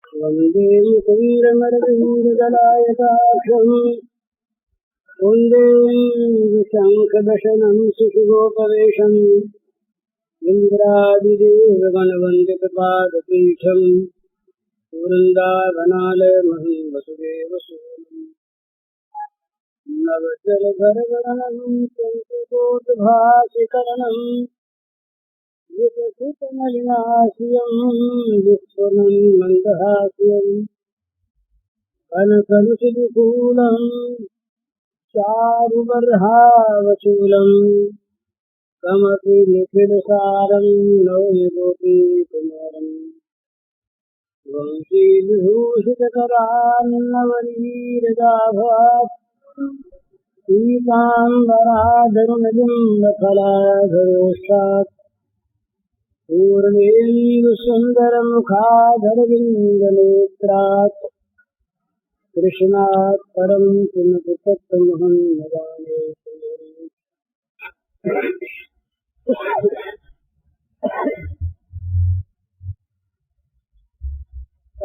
वन्दे मुकुन्दमरविन्ददलायताक्षम् कुन्देन्दुशङ्खदशनं शिशुगोपवेशम् इन्द्रादिदेवगणवन्दितपादपीठम् वृन्दावनालयमहं वसुदेवसूनुम् नवचरधरगणनं शङ्खकोटभासिकरणम् विकसितनलिनास्यं विस्फुरन् मन्दहास्यम् कनकरुचिविपूलं चारुबर्हावचूलम् कमपि निखिलसारं नौमि गोपीकुमारम् वंशीविभूषितकरान्नवनीरदाभात् पीताम्बराधरुणबिम्बफलाधरोष्टात् पूर्णेन्दुसुन्दरमुखाधरविन्दनेत्रात् कृष्णात् परं किमपि तत्त्वमहं न जाने।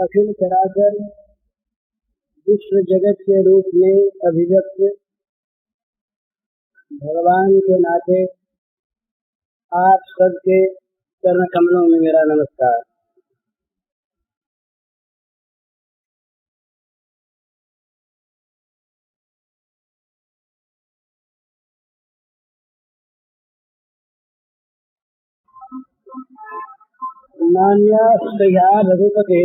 अखिल चराचर विश्व जगत के रूप में अभिव्यक्त भगवान के नाते आप सबके चरण कमलों में मेरा नमस्कार। नान्यास्तया रघुपते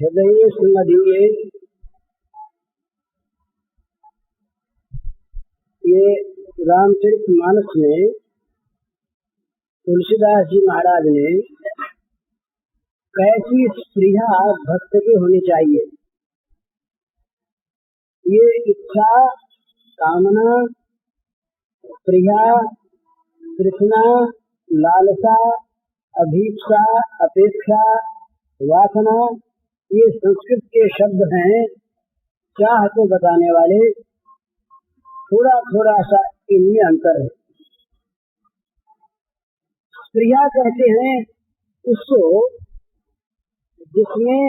हृदय सुमदीये। ये रामचरितमानस में तुलसीदास जी महाराज ने कैसी स्पृहा भक्त की होनी चाहिए, ये इच्छा, कामना, स्पृहा, तृष्णा, लालसा, अभीप्सा, अपेक्षा, वासना, ये संस्कृत के शब्द हैं, चाह को बताने वाले। थोड़ा थोड़ा सा इनमें अंतर है। स्पृहा कहते हैं उसको जिसमें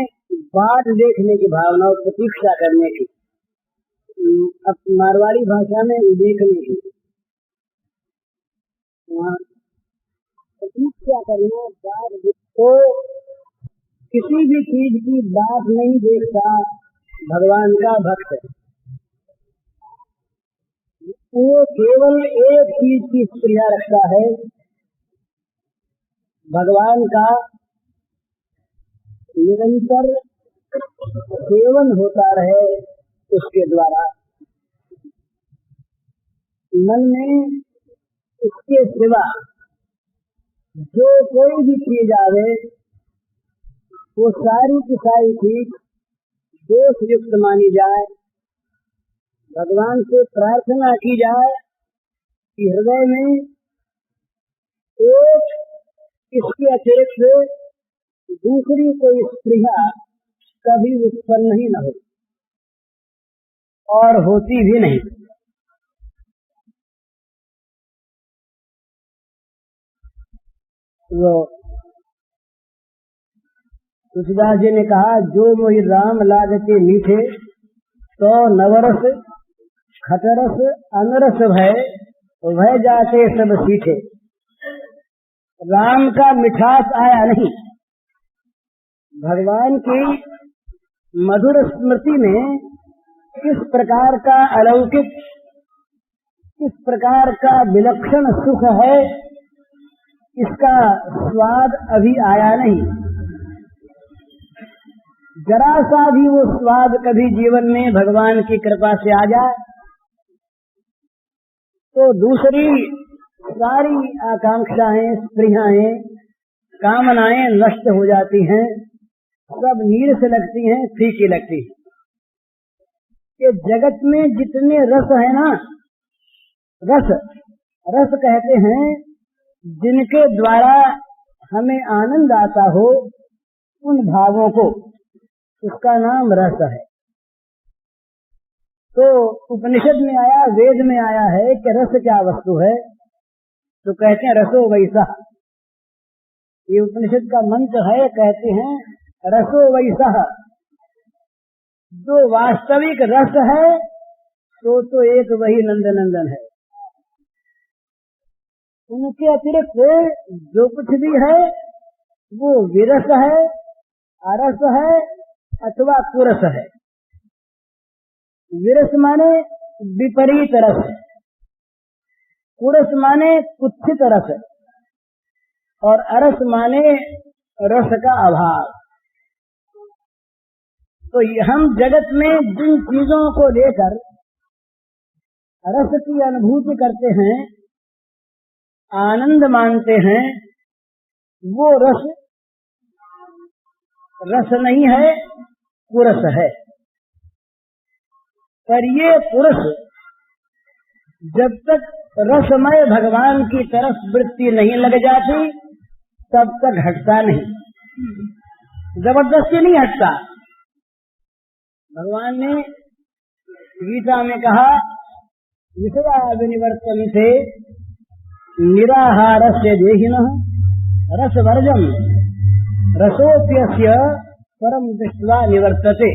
बाट देखने की भावना और प्रतीक्षा करने की, अब मारवाड़ी भाषा में देखने की, प्रतीक्षा करना, बाट तो किसी भी चीज की बात नहीं देखता भगवान का भक्त है। वो केवल एक चीज की स्पृहा रखता है, भगवान का निरंतर सेवन होता रहे, उसके द्वारा मन में इसके सिवा जो कोई भी चीज आवे वो सारी की सारी चीज दोष युक्त मानी जाए। भगवान से प्रार्थना की जाए कि हृदय में एक इसके अतिरिक्त दूसरी कोई स्पृहा कभी उत्पन्न ही न हो और होती भी नहीं। वो तुलसीदास जी ने कहा, जो मोहि राम लागते मीठे तो नवरस खटरस अनरस भय जाते सब सीठे। राम का मिठास आया नहीं। भगवान की मधुर स्मृति में किस प्रकार का अलौकिक, किस प्रकार का विलक्षण सुख है, इसका स्वाद अभी आया नहीं। जरा सा भी वो स्वाद कभी जीवन में भगवान की कृपा से आ जाए तो दूसरी सारी आकांक्षाएं, स्पृहाएं, कामनाएं नष्ट हो जाती हैं, सब नीरस लगती हैं, फीकी लगती हैं। ये जगत में जितने रस है ना, रस कहते हैं जिनके द्वारा हमें आनंद आता हो, उन भावों को, उसका नाम रस है। तो उपनिषद में आया, वेद में आया है कि रस क्या वस्तु है, तो कहते हैं रसो वैसा। ये उपनिषद का मंत्र है, कहते हैं रसो वैसा, जो वास्तविक रस है तो एक वही नंदनंदन है। उनके अतिरिक्त जो कुछ भी है वो विरस है, अरस है अथवा कुरस है। विरस माने विपरीत रस, कुरस माने कुत्सित रस, और अरस माने रस का अभाव। तो हम जगत में जिन चीजों को लेकर रस की अनुभूति करते हैं, आनंद मानते हैं, वो रस नहीं है, कुरस है। पर ये कुरस जब तक रसमय भगवान की तरफ वृत्ति नहीं लग जाती तब तक हटता नहीं, जबरदस्ती नहीं हटता। भगवान ने गीता में कहा, विषया विनिवर्तन से निराहारस्य देहिनः रसवर्जम रसोप्यस्य परम दृष्ट्वा निवर्तते।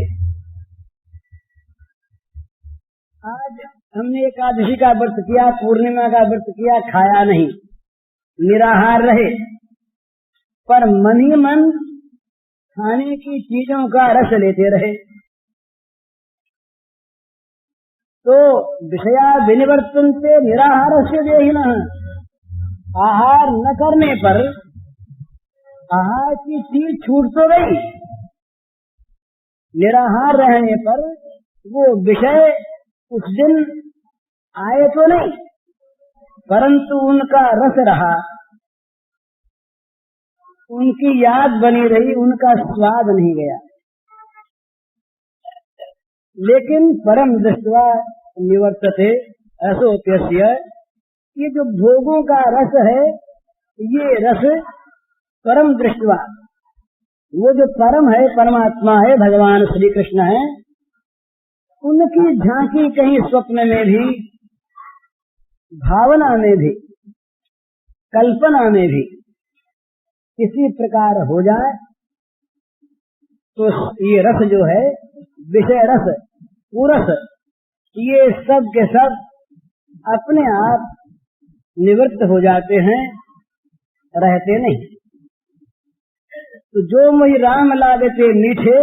आज हमने एकादशी का व्रत किया, पूर्णिमा का व्रत किया, खाया नहीं, निराहार रहे, पर मन ही मन खाने की चीजों का रस लेते रहे। तो विषया विनिवर्तन से निराहार से देहिनः, आहार न करने पर आहार की चीज छूट तो गई, निराहार रहने पर वो विषय उस दिन आए तो नहीं, परंतु उनका रस रहा, उनकी याद बनी रही, उनका स्वाद नहीं गया। लेकिन परम दृष्ट्वा निवर्तते रसोप्यस्य, ये जो भोगों का रस है, ये रस परम दृष्ट्वा, वो जो परम है, परमात्मा है, भगवान श्री कृष्ण है, उनकी झांकी कहीं स्वप्न में भी, भावना में भी, कल्पना में भी किसी प्रकार हो जाए तो ये रस जो है, विषय रस, पुरस, ये सब के सब अपने आप निवृत्त हो जाते हैं, रहते नहीं। तो जो मोहि राम लागते मीठे,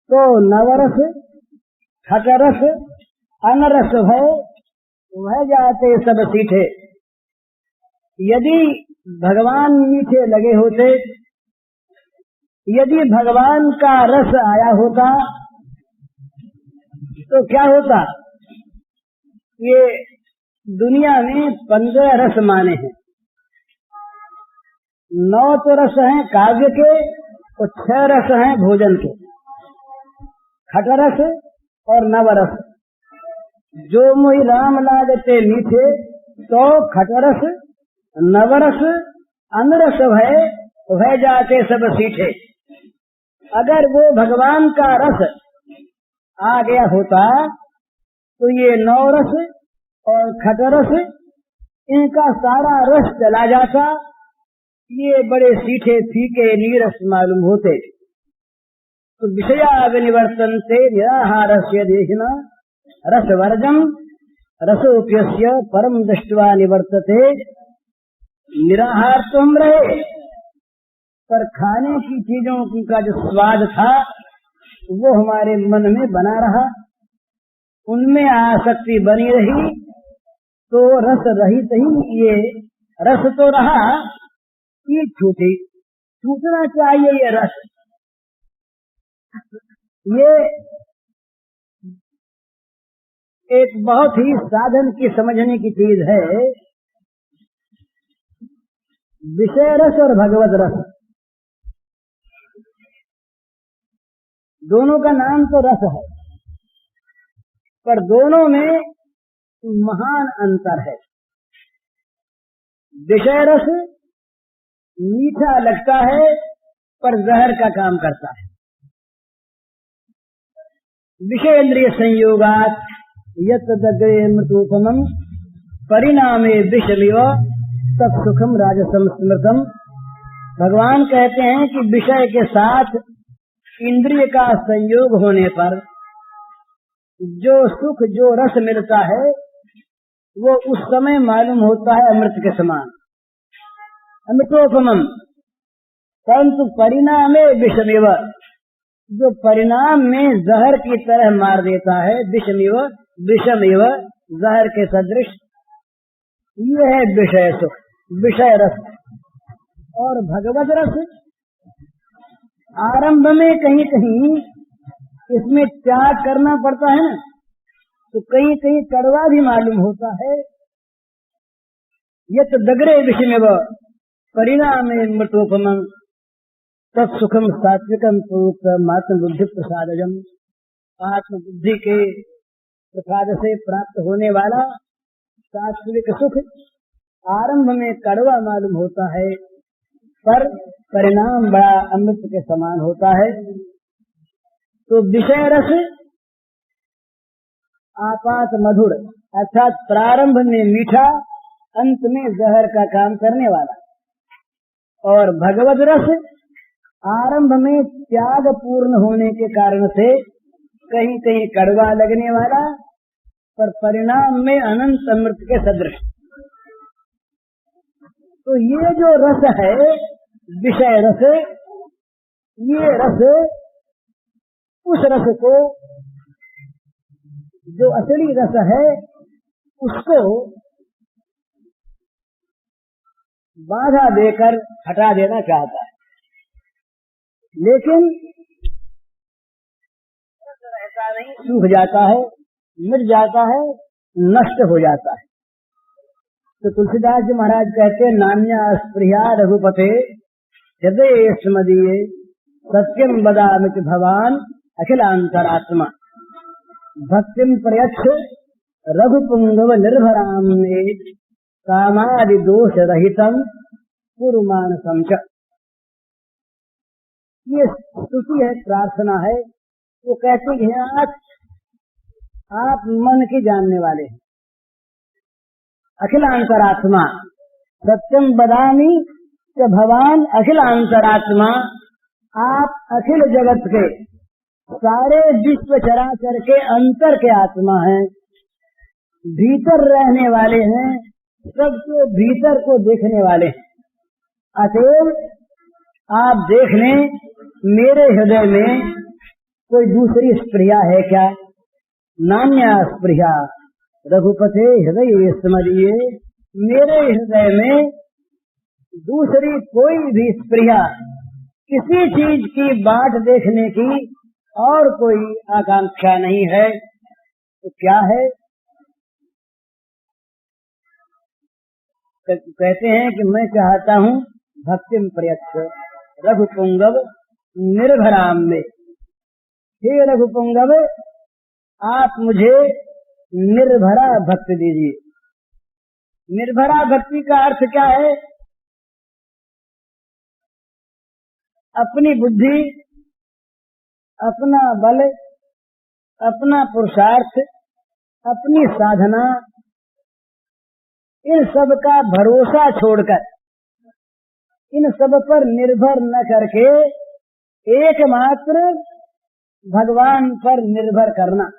तो नवरस खटरस अनरस भय वह जाते सब सीठे। यदि भगवान मीठे लगे होते, यदि भगवान का रस आया होता तो क्या होता? ये दुनिया में 15 रस माने हैं, 9 तो रस हैं काव्य के और 6 रस हैं भोजन के, खटरस और नवरस। जो मोहि राम लागते मीठे, तो खटरस नवरस अनरस भय जाते सब सीठे। अगर वो भगवान का रस आ गया होता तो ये 9 रस और खटरस, इनका सारा रस चला जाता, ये बड़े सीठे फीके नीरस मालूम होते। तो विषया विनिवर्तन से निराहारस्य देहिना रसवर्जम रसोप्यस्य परम दृष्ट्वा निवर्तते। निराहार तो हम रहे, पर खाने की चीजों का जो स्वाद था वो हमारे मन में बना रहा, उनमें आसक्ति बनी रही, तो रस रहित ही ये रस तो रहा, ये छूटना चाहिए ये रस। ये एक बहुत ही साधन की समझने की चीज है। विषय रस और भगवत रस, दोनों का नाम तो रस है, पर दोनों में महान अंतर है। विषय रस मीठा लगता है पर जहर का काम करता है। विषयेंद्रिय संयोगात यत् दग्रे मृतोपमं परिणामे विषमिव तत् सुखम राजसम स्मृतम। भगवान कहते हैं कि विषय के साथ इंद्रिय का संयोग होने पर जो सुख जो रस मिलता है वो उस समय मालूम होता है अमृत के समान, अमृतोपमम। परंतु परिणामे विषमिव, जो परिणाम में जहर की तरह मार देता है, विषमिव जहर के सदृश, ये है विषय सुख, विषय रस। और भगवत रस आरंभ में कहीं कहीं इसमें त्याग करना पड़ता है ना, तो कहीं कहीं कड़वा भी मालूम होता है। यत दगरे विषमेव परिणामे मृतोपमं तत्सुखम सात्विकम प्रोक्तम आत्मबुद्धि प्रसादजम। आत्मबुद्धि के प्रसाद से प्राप्त होने वाला सात्विक सुख आरंभ में कड़वा मालूम होता है, पर परिणाम बड़ा अमृत के समान होता है। तो विषय रस आपात मधुर, अर्थात प्रारंभ में मीठा, अंत में जहर का काम करने वाला। और भगवत रस आरंभ में त्याग पूर्ण होने के कारण से कहीं कहीं कड़वा लगने वाला, पर परिणाम में अनंत अमृत के सदृश। तो ये जो रस है विषय रस, ये रस उस रस को, जो असली रस है उसको बाधा देकर हटा देना चाहता है, लेकिन रहता नहीं, सूख जाता है, मिट जाता है, नष्ट हो जाता है। तो तुलसीदास जी महाराज कहते हैं, नान्या स्पृहा रघुपते हृदय स्मदीये सत्यम वदामि च भवान अखिलांतरात्मा। भक्तिम प्रयच्छ रघुपुंगव निर्भराम में कामादि दोष रहितम कुरुमानसं च। ये स्तुति है, प्रार्थना है। वो कहते हैं आप मन के जानने वाले हैं, अखिलांतरात्मा। सत्यम वदामि च भवान अखिलांतरात्मा, आप अखिल जगत के, सारे विश्व चराचर के अंतर के आत्मा हैं, भीतर रहने वाले हैं, सबके भीतर को देखने वाले हैं। अतएव आप देख लें, मेरे हृदय में कोई दूसरी स्पृहा है क्या? नान्या स्पृहा रघुपते हृदय स्मरिये, मेरे हृदय में दूसरी कोई भी स्पृहा, किसी चीज की बाट देखने की और कोई आकांक्षा नहीं है। तो क्या है? कहते हैं कि मैं चाहता हूँ भक्तिम प्रयच्छ रघुपुंगव निर्भराम में। हे रघुपुंगव, आप मुझे निर्भरा भक्ति दीजिए। निर्भरा भक्ति का अर्थ क्या है? अपनी बुद्धि, अपना बल, अपना पुरुषार्थ, अपनी साधना, इन सब का भरोसा छोड़कर, इन सब पर निर्भर न करके एकमात्र भगवान पर निर्भर करना।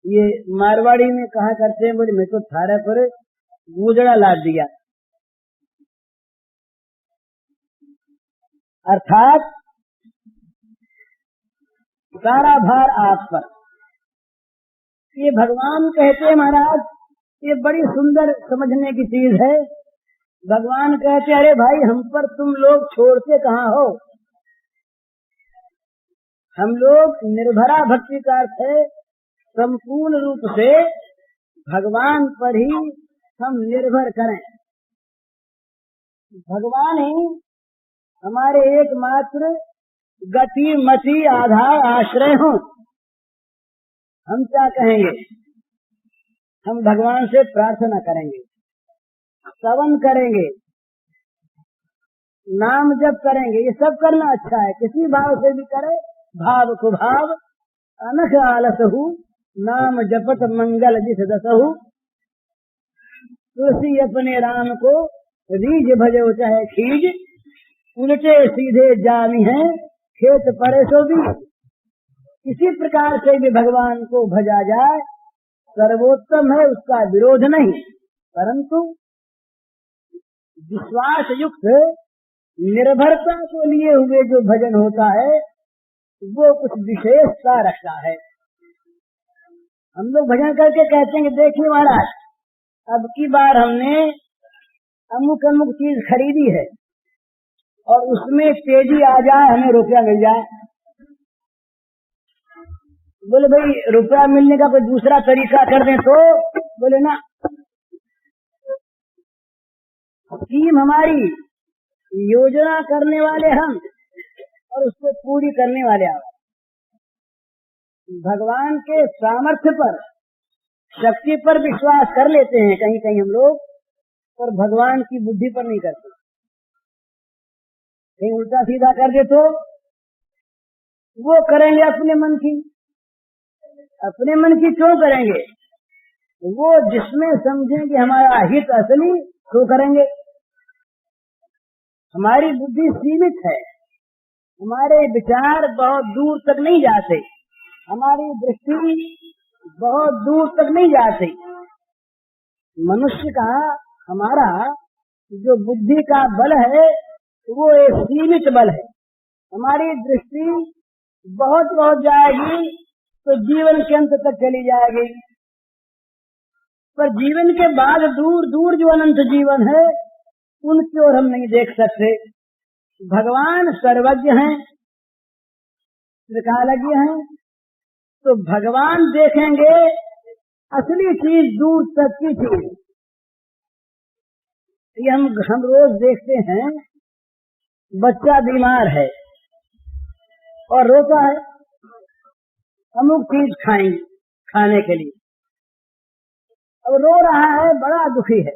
ये मारवाड़ी में कहा करते हैं, बोले मैं तो थारे पर गुजरा लाद दिया। अर्थात सारा भार आप पर। ये भगवान कहते हैं महाराज, ये बड़ी सुंदर समझने की चीज है। भगवान कहते, अरे भाई, हम पर तुम लोग छोड़ते कहाँ हो? हम लोग निर्भरा भक्ति का अर्थ है संपूर्ण रूप से भगवान पर ही हम निर्भर करें। भगवान ही हमारे एकमात्र गति मति आधार आश्रय हो। हम क्या कहेंगे? हम भगवान से प्रार्थना करेंगे, स्तवन करेंगे, नाम जप करेंगे। ये सब करना अच्छा है, किसी भाव से भी करे, भाव कुभाव अनख आलसहु नाम जपत मंगल जिस दसहु। तुलसी अपने राम को रीझ भजो चाहे खीज, उल्टे सीधे जानी है खेत परे सो भी। किसी प्रकार से भी भगवान को भजा जाए सर्वोत्तम है, उसका विरोध नहीं, परंतु विश्वास युक्त निर्भरता को लिए हुए जो भजन होता है वो कुछ विशेषता रखता है। हम लोग भजन करके कहते हैं कि देखिए महाराज, अब की बार हमने अमुक अमुक चीज खरीदी है और उसमें तेजी आ जाए, हमें रुपया मिल जाए। बोले भाई रुपया मिलने का कोई दूसरा तरीका कर दें तो? बोले ना, स्कीम हमारी, योजना करने वाले हम और उसको पूरी करने वाले आप। भगवान के सामर्थ्य पर, शक्ति पर विश्वास कर लेते हैं कहीं कहीं हम लोग, पर भगवान की बुद्धि पर नहीं करते। कहीं उल्टा सीधा कर दे तो वो करेंगे अपने मन की। अपने मन की क्यों करेंगे? वो जिसमें समझेंगे हमारा हित असली तो करेंगे। हमारी बुद्धि सीमित है, हमारे विचार बहुत दूर तक नहीं जाते, हमारी दृष्टि बहुत दूर तक नहीं जाती। मनुष्य का, हमारा जो बुद्धि का बल है वो एक सीमित बल है। हमारी दृष्टि बहुत बहुत जाएगी तो जीवन के अंत तक चली जाएगी, पर जीवन के बाद दूर दूर जो अनंत जीवन है उनकी ओर हम नहीं देख सकते। भगवान सर्वज्ञ हैं, त्रिकालज्ञ हैं, तो भगवान देखेंगे असली चीज, दूर तक की चीज। ये हम रोज देखते हैं, बच्चा बीमार है और रोता है, अमुक चीज खाएंगे खाने के लिए, अब रो रहा है, बड़ा दुखी है,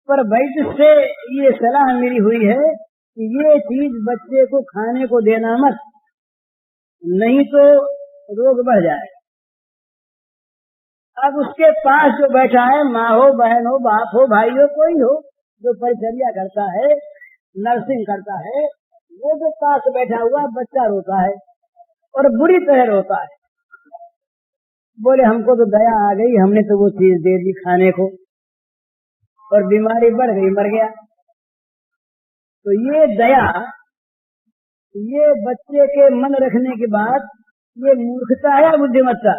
पर वैद्य से ये सलाह मिली हुई है कि ये चीज बच्चे को खाने को देना मत, नहीं तो रोग बढ़ जाएगा। अब उसके पास जो बैठा है, माँ हो, बहन हो, बाप हो, भाई हो, कोई हो जो परिचर्या करता है, नर्सिंग करता है, वो जो पास बैठा हुआ बच्चा रोता है और बुरी तरह रोता है। बोले हमको तो दया आ गई, हमने तो वो चीज दे दी खाने को और बीमारी बढ़ गई, मर गया। तो ये दया, ये बच्चे के मन रखने की बात, ये मूर्खता है, बुद्धिमत्ता?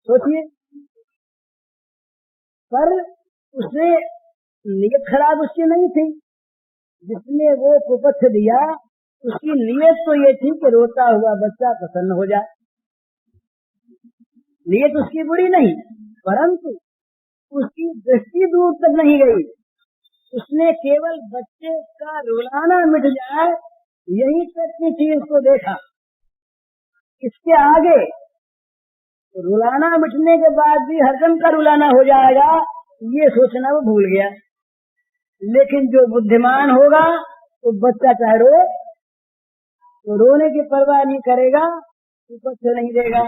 सोचिए। पर उसने नीयत खराब उसकी नहीं थी, जिसने वो कुपथ दिया उसकी नीयत तो ये थी कि रोता हुआ बच्चा प्रसन्न हो जाए। नीयत उसकी बुरी नहीं, परंतु उसकी दृष्टि दूर तक नहीं गई। उसने केवल बच्चे का रुलाना मिट जाए यही तक की चीज को देखा। इसके आगे रुलाना मिटने के बाद भी हरदम का रुलाना हो जाएगा ये सोचना वो भूल गया। लेकिन जो बुद्धिमान होगा तो बच्चा चाहे रो तो रोने की परवाह नहीं करेगा, ऊपर से नहीं देगा।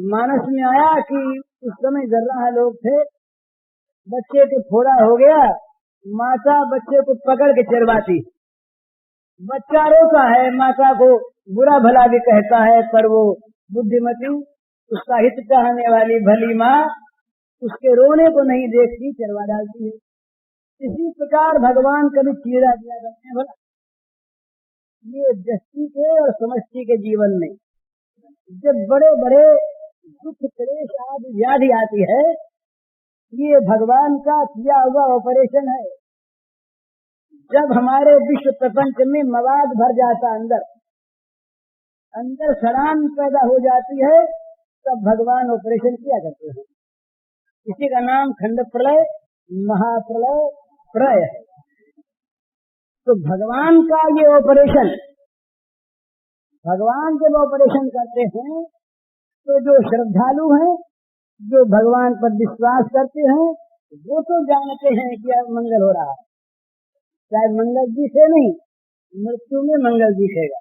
मानस में आया कि उस समय जर्रा लोग थे, बच्चे को फोड़ा हो गया, माता बच्चे को पकड़ के चरवाती, बच्चा रोता है, माता को बुरा भला भी कहता है, पर वो बुद्धिमती, उसका हित चाहने वाली भली माँ उसके रोने को नहीं देखती, चरवा डालती है। इसी प्रकार भगवान कभी चीरा दिया करते हैं भला। ये दृष्टि के और समष्टि के जीवन में जब बड़े बड़े दुख क्लेश आदि व्याधि आती है, ये भगवान का किया हुआ ऑपरेशन है। जब हमारे विश्व प्रपंच में मवाद भर जाता, अंदर सड़ान पैदा हो जाती है, तब भगवान ऑपरेशन किया करते हैं। इसी का नाम खंड प्रलय, महाप्रलय, प्रलय है। तो भगवान का ये ऑपरेशन, भगवान जब ऑपरेशन करते हैं तो जो श्रद्धालु हैं, जो भगवान पर विश्वास करते हैं, वो तो जानते हैं कि अब मंगल हो रहा है। चाहे मंगल दिखे नहीं, मृत्यु में मंगल दिखेगा।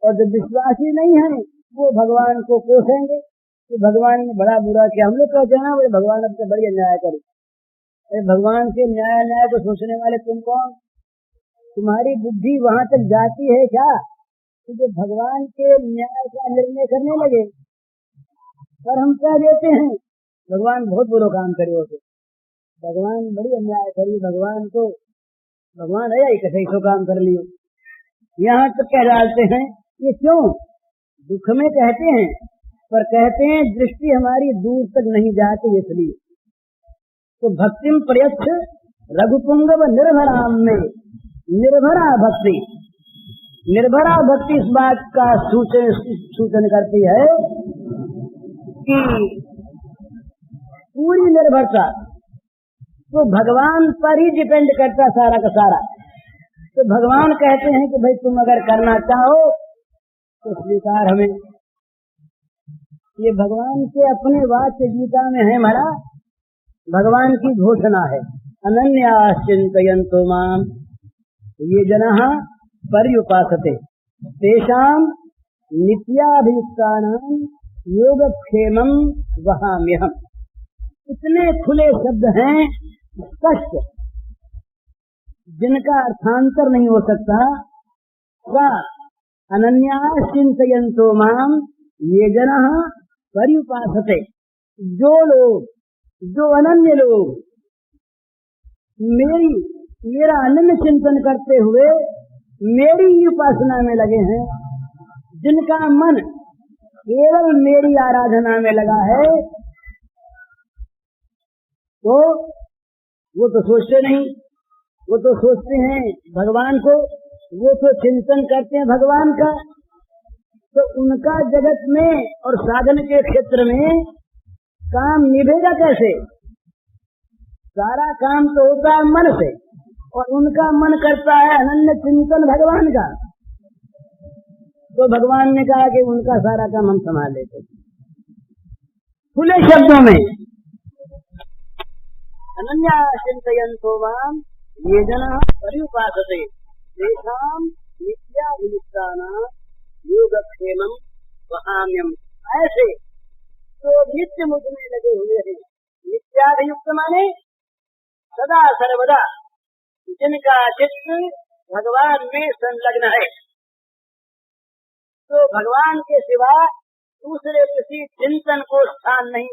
और जो विश्वासी नहीं है वो भगवान को कोसेंगे कि भगवान ने बड़ा बुरा किया। हम लोग कहते हैं ना, बोले भगवान अब से बढ़िया न्याय करे। अरे भगवान के न्याय को सोचने वाले तुम कौन? तुम्हारी बुद्धि वहां तक जाती है क्या तो जो भगवान के न्याय का निर्णय करने लगे, पर हम क्या देते हैं, भगवान बहुत बुरा काम करे होते, भगवान बड़ी अन्याय करी, भगवान है कैसे सो काम कर लियो, यहाँ तक कह डालते हैं। ये क्यों? दुख में कहते हैं, पर कहते हैं दृष्टि हमारी दूर तक नहीं जाती, इसलिए। तो भक्तिम प्रयच्छ रघुपुंगव निर्भराम में, निर्भरा भक्ति, निर्भरा भक्ति इस बात का सूचन करती है कि पूरी निर्भरता तो भगवान पर ही डिपेंड करता सारा का सारा। तो भगवान कहते हैं कि भाई तुम अगर करना चाहो तो स्वीकार हमें। ये भगवान के अपने वाक्य गीता में है, हमारा भगवान की घोषणा है, अनन्या चिंतयन्तो माम ये जनाः पर्युपासते तेषां नित्याभियुक्तानां योगक्षेमं वहाम्यहम्। इतने खुले शब्द हैं, स्पष्ट, जिनका अर्थांतर नहीं हो सकता। सा अनन्या चिंतयन्तो माम ये जनाः पर्युपासते, जो लोग, जो अनन्य लोग मेरा अनन्य चिंतन करते हुए मेरी ही उपासना में लगे हैं, जिनका मन केवल मेरी आराधना में लगा है, तो वो तो सोचते नहीं, वो तो सोचते हैं भगवान को, वो तो चिंतन करते हैं भगवान का। तो उनका जगत में और साधन के क्षेत्र में काम निभेगा कैसे? सारा काम तो होता है मन से, और उनका मन करता है अनन्य चिंतन भगवान का। तो भगवान ने कहा कि उनका सारा काम हम संभाल लेते। खुले शब्दों में अनन्या चिंतयन्तो माम ये जनाः पर्युपासते तेषां नित्याभियुक्तानां योगक्षेमं वहाम्यहम्। ऐसे तो नित्य मुझ में लगे हुए हैं। नित्याभियुक्त माने सदा सर्वदा, जिनका चित्त भगवान में संलग्न है, तो भगवान के सिवा दूसरे किसी चिंतन को स्थान नहीं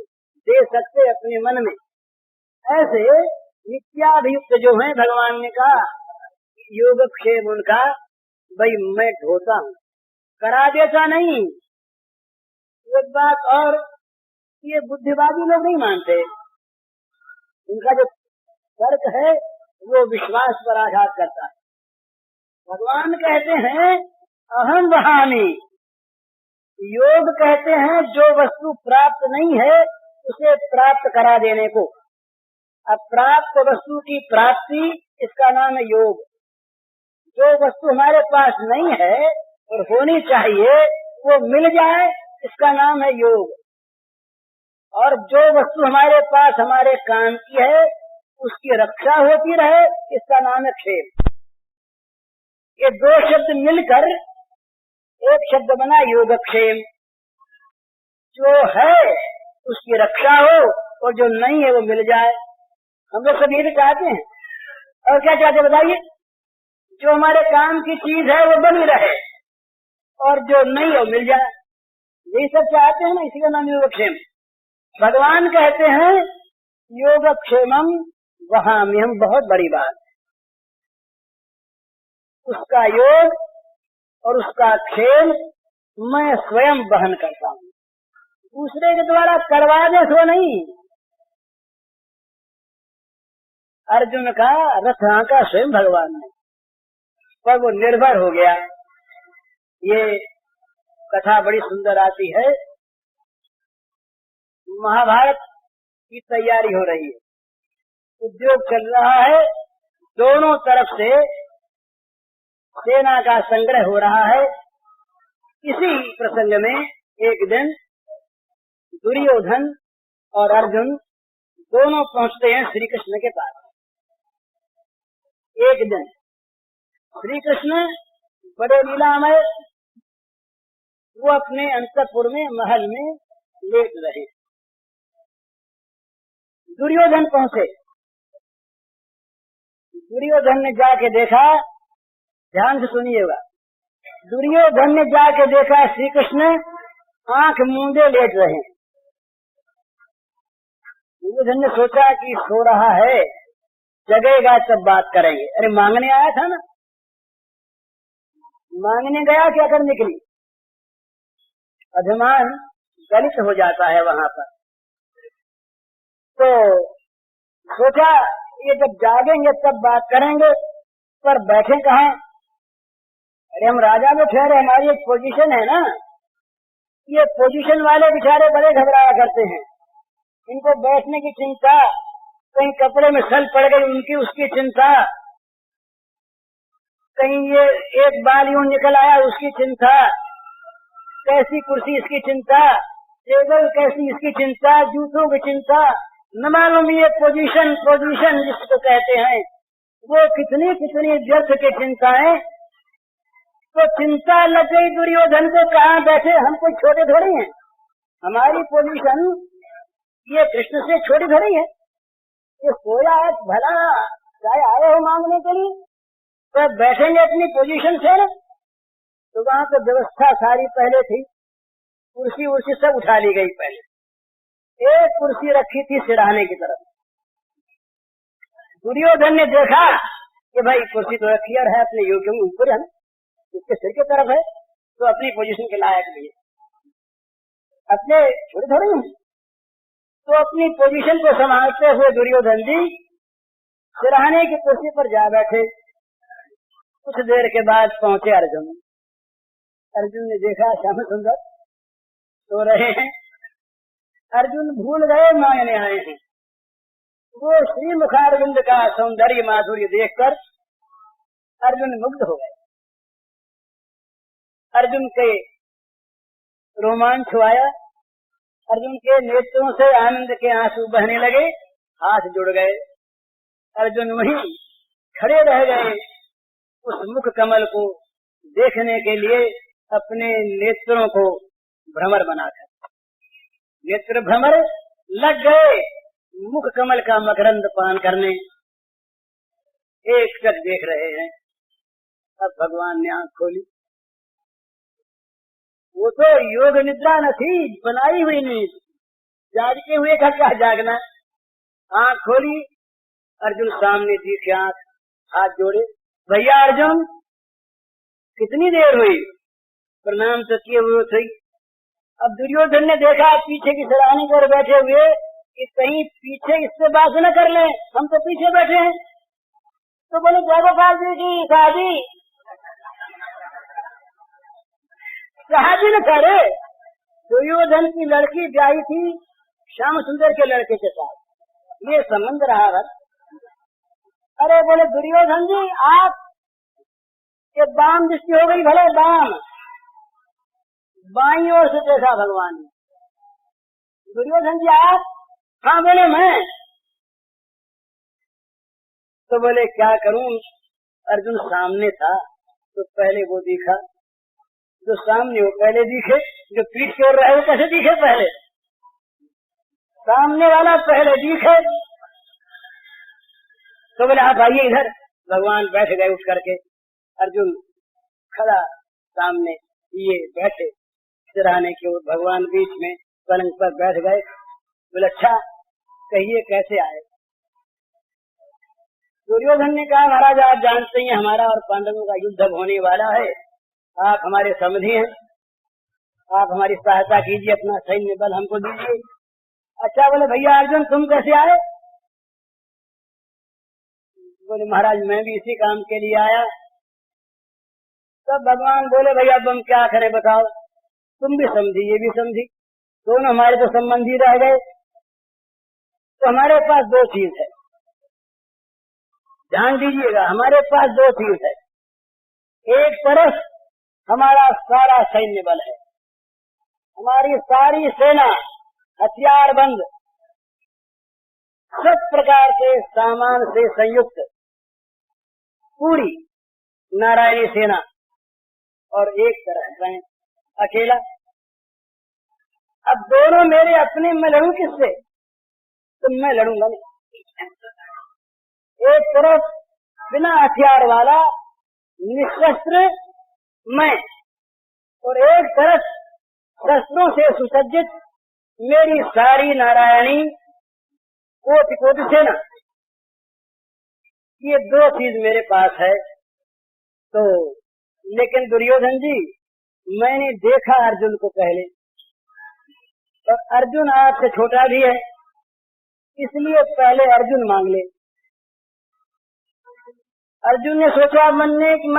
दे सकते अपने मन में। ऐसे नित्याभियुक्त जो हैं, भगवान ने कहा योगक्षेम उनका, भाई मैं ढोता हूँ, करा देता नहीं। एक बात और, ये बुद्धिवादी लोग नहीं मानते, उनका जो तर्क है वो विश्वास पर आघात करता है। भगवान कहते हैं अहम वहामी, योग कहते हैं जो वस्तु प्राप्त नहीं है उसे प्राप्त करा देने को। अब प्राप्त वस्तु की प्राप्ति, इसका नाम है योग। जो वस्तु हमारे पास नहीं है और होनी चाहिए वो मिल जाए, इसका नाम है योग। और जो वस्तु हमारे पास हमारे काम की है उसकी रक्षा होती रहे, इसका नाम है क्षेम। ये दो शब्द मिलकर एक शब्द बना योगक्षेम। जो है उसकी रक्षा हो और जो नहीं है वो मिल जाए। हम लोग सब ये भी चाहते हैं, और क्या चाहते बताइए? जो हमारे काम की चीज है वो बनी रहे और जो नहीं है वो मिल जाए, यही सब चाहते हैं ना, इसी का नाम योगक्षेम। भगवान कहते हैं योगक्षेमम वहाम्यहम्, बहुत बड़ी बात। उसका योग और उसका क्षेम मैं स्वयं वहन करता हूँ, दूसरे के द्वारा करवा दे सो नहीं। अर्जुन का रथ हाँका स्वयं भगवान ने, पर वो निर्भर हो गया। ये कथा बड़ी सुंदर आती है। महाभारत की तैयारी हो रही है, उद्योग चल रहा है, दोनों तरफ से सेना का संग्रह हो रहा है। इसी प्रसंग में एक दिन दुर्योधन और अर्जुन दोनों पहुंचते हैं श्री कृष्ण के पास। एक दिन श्री कृष्ण बड़े लीलामय, वो अपने अंतःपुर में महल में लेट रहे। दुर्योधन पहुंचे। दुर्योधन ने जाके देखा, ध्यान से सुनिएगा, दुर्योधन ने जाके देखा श्री कृष्ण आंख मूंदे लेट रहे हैं। दुर्योधन ने सोचा कि सो रहा है, जगेगा तब बात करेंगे। अरे मांगने आया था ना, मांगने गया क्या करने के लिए? अभिमान गलित हो जाता है वहां पर। तो सोचा ये जब जागेंगे तब बात करेंगे, पर बैठे कहाँ? अरे हम राजा में ठहरे, हमारी एक पोजीशन है ना। ये पोजीशन वाले बेचारे बड़े घबराया करते हैं, इनको बैठने की चिंता, कहीं कपड़े में सल पड़ गई उनकी उसकी चिंता, कहीं ये एक बाल यूं निकल आया उसकी चिंता, कैसी कुर्सी इसकी चिंता, टेबल कैसी इसकी चिंता, जूतों की चिंता, न मालूम ये पोजीशन जिसको कहते हैं वो कितनी कितनी व्यर्थ की चिंताएं। तो चिंता लग गई दुर्योधन को, कहाँ बैठे, हम कोई छोटे थोड़ी हैं, हमारी पोजीशन ये कृष्ण से छोटी थोड़ी है। ये सोया है भला, चाहे आए हो मांगने के लिए तो बैठेंगे अपनी पोजीशन से। तो वहाँ तो व्यवस्था सारी पहले थी, कुर्सी उर्सी सब उठा ली गई। पहले एक कुर्सी रखी थी सिरहाने की तरफ। दुर्योधन ने देखा कि भाई कुर्सी तो रखी है अपने योग्य ऊपर है, उसके सिर की तरफ है, तो अपनी पोजीशन के लायक नहीं है, अपने छोटे थोड़े हैं। तो अपनी पोजीशन को संभालते हुए दुर्योधन जी सिरहाने की कुर्सी पर जा बैठे। कुछ देर के बाद पहुंचे अर्जुन। अर्जुन ने देखा श्याम सुंदर सो रहे हैं। अर्जुन भूल गए मांगने आए हैं। वो श्री मुखारविंद का सौंदर्य माधुर्य देखकर अर्जुन मुग्ध हो गए। अर्जुन के रोमांच आया, अर्जुन के नेत्रों से आनंद के आंसू बहने लगे, हाथ जुड़ गए। अर्जुन वहीं खड़े रह गए, उस मुख कमल को देखने के लिए अपने नेत्रों को भ्रमर बनाकर। नेत्र भ्रमर लग गए मुख कमल का मकरंद पान करने। एक टक देख रहे हैं। अब भगवान ने आंख खोली। वो तो योग निद्रा न थी, बनाई हुई नींद, जागते हुए का क्या जागना। आंख खोली, अर्जुन सामने दिखे, आंख हाथ जोड़े, भैया अर्जुन कितनी देर हुई? प्रणाम तो किए हुए थे। अब दुर्योधन ने देखा पीछे की सराहनी पर बैठे हुए कि कहीं पीछे इससे बात न कर ले, हम तो पीछे बैठे हैं। तो बोले जयगोपाल जी की शादी, शादी न करे। दुर्योधन की लड़की ब्याही थी श्याम सुंदर के लड़के के साथ, ये संबंध रहा है। अरे बोले दुर्योधन जी आप ये बाम दृष्टि हो गई, भले बाम बाईं ओर से देखा भगवान ने। दुर्योधन जी आप? हाँ बोले मैं। तो बोले क्या करूं? अर्जुन सामने था तो पहले वो दिखा, जो सामने वो पहले दिखे, जो पीठ की ओर रहे वो कैसे दिखे? पहले सामने वाला पहले दिखे। तो बोले आप आइए इधर। भगवान बैठ गए उठ करके, अर्जुन खड़ा सामने, ये बैठे सिरहाने के ओर, भगवान बीच में पलंग पर बैठ गए। बोले अच्छा कहिए कैसे आए? दुर्योधन ने कहा महाराज आप जानते हैं हमारा और पांडवों का युद्ध होने वाला है, आप हमारे समधी हैं, आप हमारी सहायता कीजिए, अपना सैन्य बल हमको दीजिए। अच्छा बोले भैया अर्जुन तुम कैसे आए? बोले महाराज मैं भी इसी काम के लिए आया। तब भगवान बोले भैया अब हम क्या करें बताओ, तुम भी समझी ये भी समझी, दोनों हमारे तो संबंधी रह गए। तो हमारे पास दो चीज है, ध्यान दीजिएगा, हमारे पास दो चीज है। एक तरफ हमारा सारा सैन्य बल है, हमारी सारी सेना हथियार बंद, सब प्रकार के सामान से संयुक्त पूरी नारायणी सेना, और एक तरफ मैं अकेला। अब दोनों मेरे अपने, मैं लड़ूं किससे? तो मैं लड़ूंगा नहीं। एक तरफ बिना हथियार वाला निशस्त्र मैं और एक तरफ शस्त्रों से सुसज्जित मेरी सारी नारायणी कोटि कोटि सेना। ये दो चीज मेरे पास है। तो लेकिन दुर्योधन जी, मैंने देखा अर्जुन को पहले, और अर्जुन आपसे छोटा भी है, इसलिए पहले अर्जुन मांग ले। अर्जुन ने सोचा मन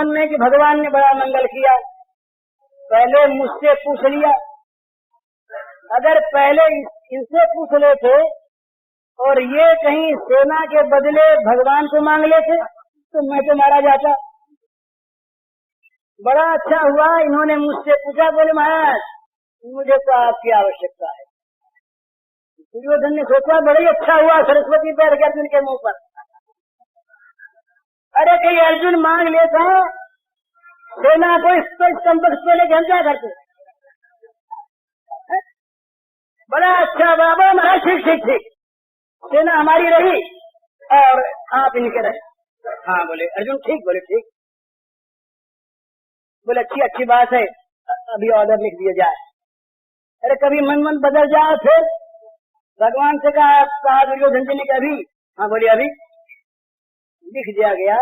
में कि भगवान ने बड़ा मंगल किया, पहले मुझसे पूछ लिया। अगर पहले इनसे पूछ लेते और ये कहीं सेना के बदले भगवान को मांग लेते तो मैं तो मारा जाता। बड़ा अच्छा हुआ इन्होंने मुझसे पूछा। बोले महाराज, मुझे तो आपकी आवश्यकता है। दुर्योधन ने सोचा बड़ा ही अच्छा हुआ, सरस्वती पैर के अर्जुन के मुंह पर। अरे कहीं अर्जुन मांग लेता सेना को, इसको लेके हम क्या करते। बड़ा अच्छा बाबा महाराज, ठीक ठीक ठीक, सेना हमारी रही और आप इनके रहे। हाँ बोले अर्जुन, ठीक। बोले ठीक। बोले अच्छी बात है, अभी ऑर्डर लिख दिया जाए। अरे कभी मन बदल जाए फिर। भगवान से कहा दुर्योधन जी ने कि अभी। हाँ बोले अभी। लिख दिया गया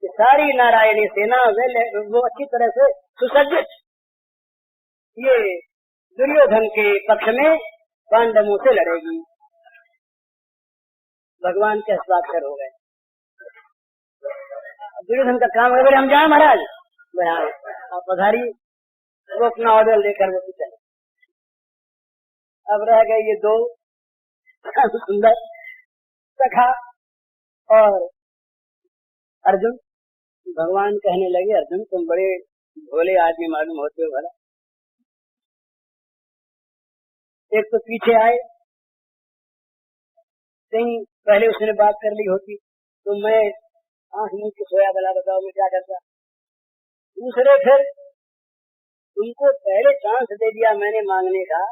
कि सारी नारायणी सेना वो अच्छी तरह से सुसज्जित ये दुर्योधन के पक्ष में पांडवों से लड़ेगी। भगवान के हस्ताक्षर हो गए। दुर्योधन का काम है, बोले हम जाए महाराज। आप पधारी। वो अपना ऑर्डर लेकर वो चले। अब रह गए ये दो सुंदर सखा और अर्जुन। भगवान कहने लगे अर्जुन, तुम बड़े भोले आदमी मालूम होते हो भला। एक तो पीछे आए, कहीं पहले उसने बात कर ली होती तो मैं आंख मुंह के सोया, भला बताओ मैं क्या करता। दूसरे फिर तुमको पहले चांस दे दिया मैंने मांगने का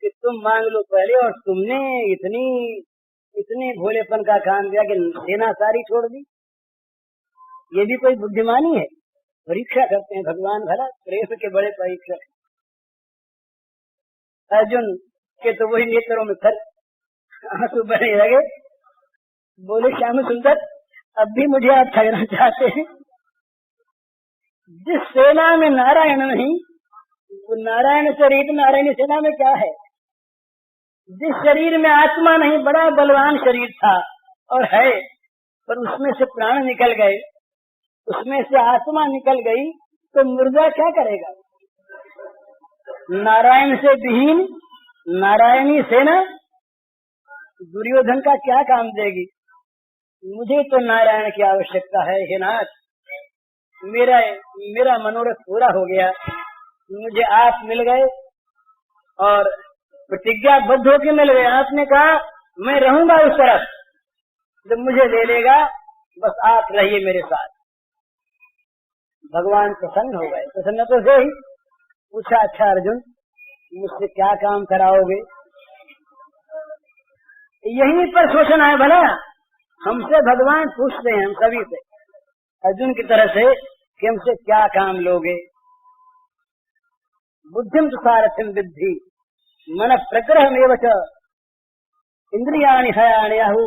कि तुम मांग लो पहले, और तुमने इतने भोलेपन का काम किया कि सेना सारी छोड़ दी। ये भी कोई बुद्धिमानी है? परीक्षा करते हैं भगवान, भला प्रेम के बड़े परीक्षक। अर्जुन के तो वही नेत्रों में फिर आंसू बहने लगे। बोले श्याम सुंदर, अब भी मुझे आप ठगना चाहते हैं? जिस सेना में नारायण नहीं, वो नारायण शरीर नारायणी सेना में क्या है? जिस शरीर में आत्मा नहीं, बड़ा बलवान शरीर था और है, पर उसमें से प्राण निकल गए, उसमें से आत्मा निकल गई, तो मुर्दा क्या करेगा? नारायण से विहीन नारायणी सेना दुर्योधन का क्या काम देगी? मुझे तो नारायण की आवश्यकता है। हे नाथ, मेरा मनोरथ पूरा हो गया। मुझे आप मिल गए और प्रतिज्ञाबद्ध होकर मिल गए। आपने कहा मैं रहूंगा उस तरफ, जब मुझे ले लेगा बस आप रहिए मेरे साथ। भगवान प्रसन्न हो गए। प्रसन्न तो से ही पूछा, अच्छा अर्जुन मुझसे क्या काम कराओगे? यहीं पर शोषण है भला। हमसे भगवान पूछते हैं, हम सभी से, अर्जुन की तरह से, कि हमसे क्या काम लोगे? बुद्धिम सारथिम विद्धि मन प्रग्रहमेव च इंद्रियाणि हयान्याहु।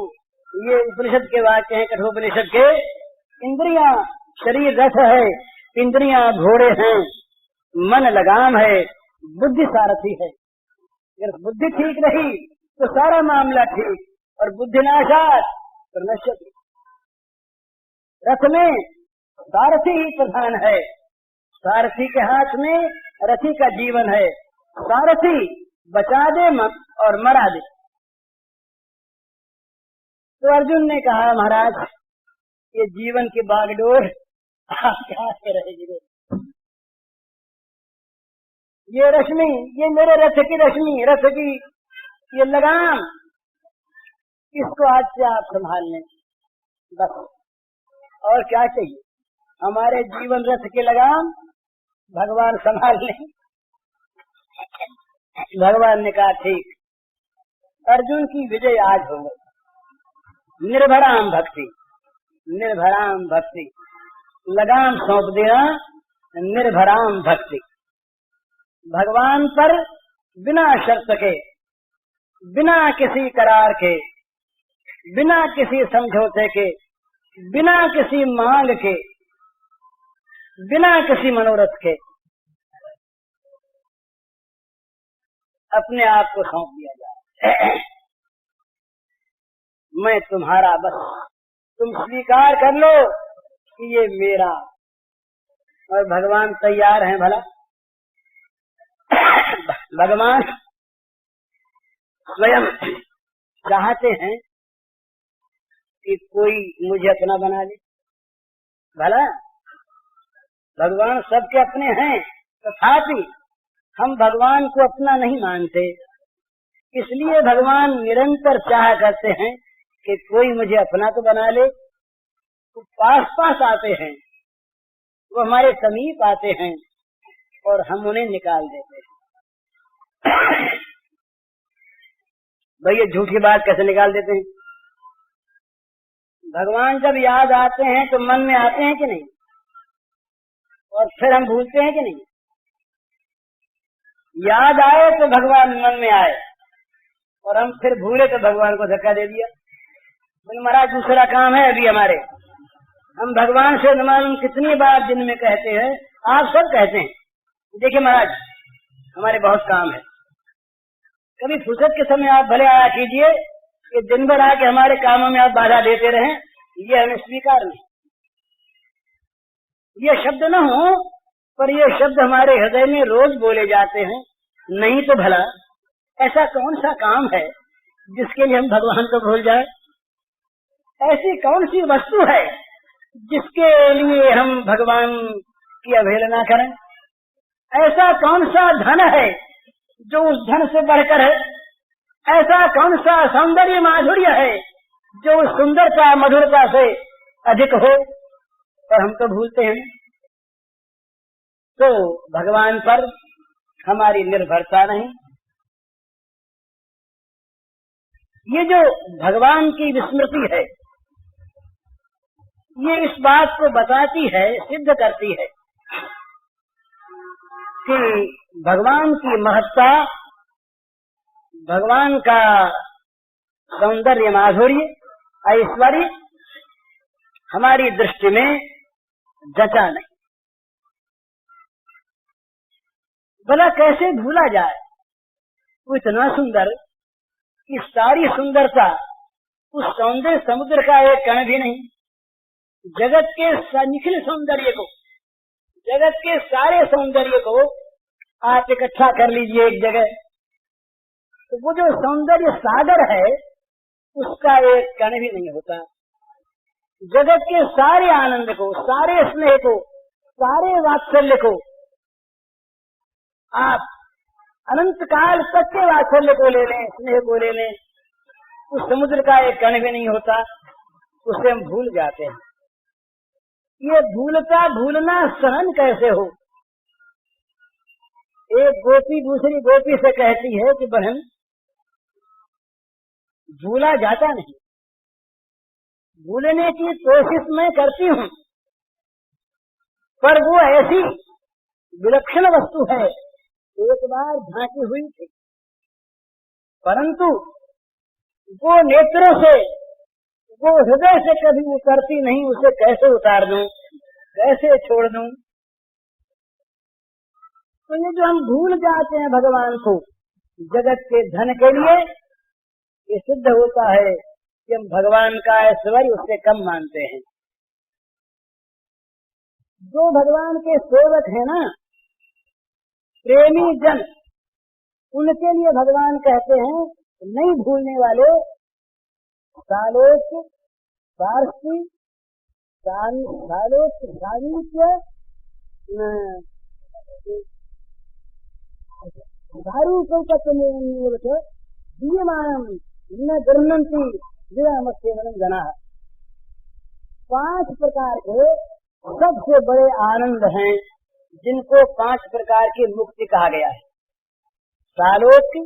ये उपनिषद के वाक्य हैं, कठोपनिषद के। इंद्रियां शरीर रथ है, इंद्रियां घोड़े हैं, मन लगाम है, बुद्धि सारथी है। अगर बुद्धि ठीक रही तो सारा मामला ठीक, और बुद्धि नाशात तो नश्यति। रथ में सारथी ही प्रधान है, सारथी के हाथ में रथी का जीवन है। सारथी बचा दे और मरा दे। तो अर्जुन ने कहा महाराज, ये जीवन की बागडोर आप क्या से रहेगी? ये रश्मि, ये मेरे रथ की रश्मि, रथ की ये लगाम, इसको आज से आप संभाल लें बस। और क्या चाहिए? हमारे जीवन रथ के लगाम भगवान संभाल लें। भगवान ने कहा ठीक। अर्जुन की विजय आज हो गई। निर्भराम भक्ति, निर्भराम भक्ति, लगाम सौंप देना निर्भराम भक्ति, भगवान पर बिना शर्त के, बिना किसी करार के, बिना किसी समझौते के, बिना किसी मांग के, बिना किसी मनोरथ के अपने आप को सौंप दिया जाए। मैं तुम्हारा, बस तुम स्वीकार कर लो कि ये मेरा। और भगवान तैयार हैं भला। भगवान स्वयं चाहते हैं कि कोई मुझे अपना बना ले। भला भगवान सबके अपने हैं, तथापि हम भगवान को अपना नहीं मानते, इसलिए भगवान निरंतर चाह करते हैं कि कोई मुझे अपना तो बना ले। वो पास पास आते हैं, वो हमारे समीप आते हैं और हम उन्हें निकाल देते हैं। भैया झूठी बात कैसे निकाल देते हैं? भगवान जब याद आते हैं तो मन में आते हैं कि नहीं, और फिर हम भूलते हैं कि नहीं? याद आए तो भगवान मन में आए और हम फिर भूले तो भगवान को धक्का दे दिया। महाराज दूसरा काम है अभी हमारे, हम भगवान से न मालूम कितनी बार दिन में कहते हैं, आप सब कहते हैं, देखिए महाराज हमारे बहुत काम है, कभी फुर्सत के समय आप भले आया कीजिए कि दिन भर आके हमारे कामों में आप बाधा देते रहें, ये हमें स्वीकार नहीं। ये शब्द न हो, पर ये शब्द हमारे हृदय में रोज बोले जाते हैं। नहीं तो भला ऐसा कौन सा काम है जिसके लिए हम भगवान को भूल जाए? ऐसी कौन सी वस्तु है जिसके लिए हम भगवान की अवहेलना करें? ऐसा कौन सा धन है जो उस धन से बढ़कर है? ऐसा कौन सा सौंदर्य माधुर्य है जो उस सुंदरता मधुरता से अधिक हो? और हम तो भूलते हैं। तो भगवान पर हमारी निर्भरता नहीं। ये जो भगवान की विस्मृति है, ये इस बात को बताती है, सिद्ध करती है कि भगवान की महत्ता, भगवान का सौंदर्य माधुर्य ऐश्वर्य हमारी दृष्टि में जचा नहीं। भला कैसे भूला जाए? वो इतना सुंदर कि सारी सुंदरता उस सौंदर्य समुद्र का एक कण भी नहीं। जगत के निखिल सौंदर्य को, जगत के सारे सौंदर्य को आप इकट्ठा कर लीजिए एक जगह, तो वो जो सौंदर्य सागर है उसका एक कण भी नहीं होता। जगत के सारे आनंद को, सारे स्नेह को, सारे वात्सल्य को आप अनंत काल तक के वात्सल्य को ले लें, स्नेह को ले लें, उस समुद्र का एक कण भी नहीं होता। उसे हम भूल जाते हैं। ये भूलना सहन कैसे हो? एक गोपी दूसरी गोपी से कहती है कि बहन भूला जाता नहीं, भूलने की कोशिश मैं करती हूँ, पर वो ऐसी विलक्षण वस्तु है, एक बार झांकी हुई थी, परंतु वो नेत्रों से, वो हृदय से कभी उतरती नहीं। उसे कैसे उतार दूं, कैसे छोड़ दूं? तो ये जो हम भूल जाते हैं भगवान को जगत के धन के लिए, ये सिद्ध होता है कि हम भगवान का ऐश्वर्य उससे कम मानते हैं। जो भगवान के सेवक है ना, प्रेमी जन, उनके लिए भगवान कहते हैं नहीं भूलने वाले, सालोक सारसी सालोक सारीत्य दीयमानम न गृह्णन्ति विरामस्येवनं जनाः। 5 प्रकार के सबसे बड़े आनंद हैं जिनको 5 प्रकार की मुक्ति कहा गया है। सालोक,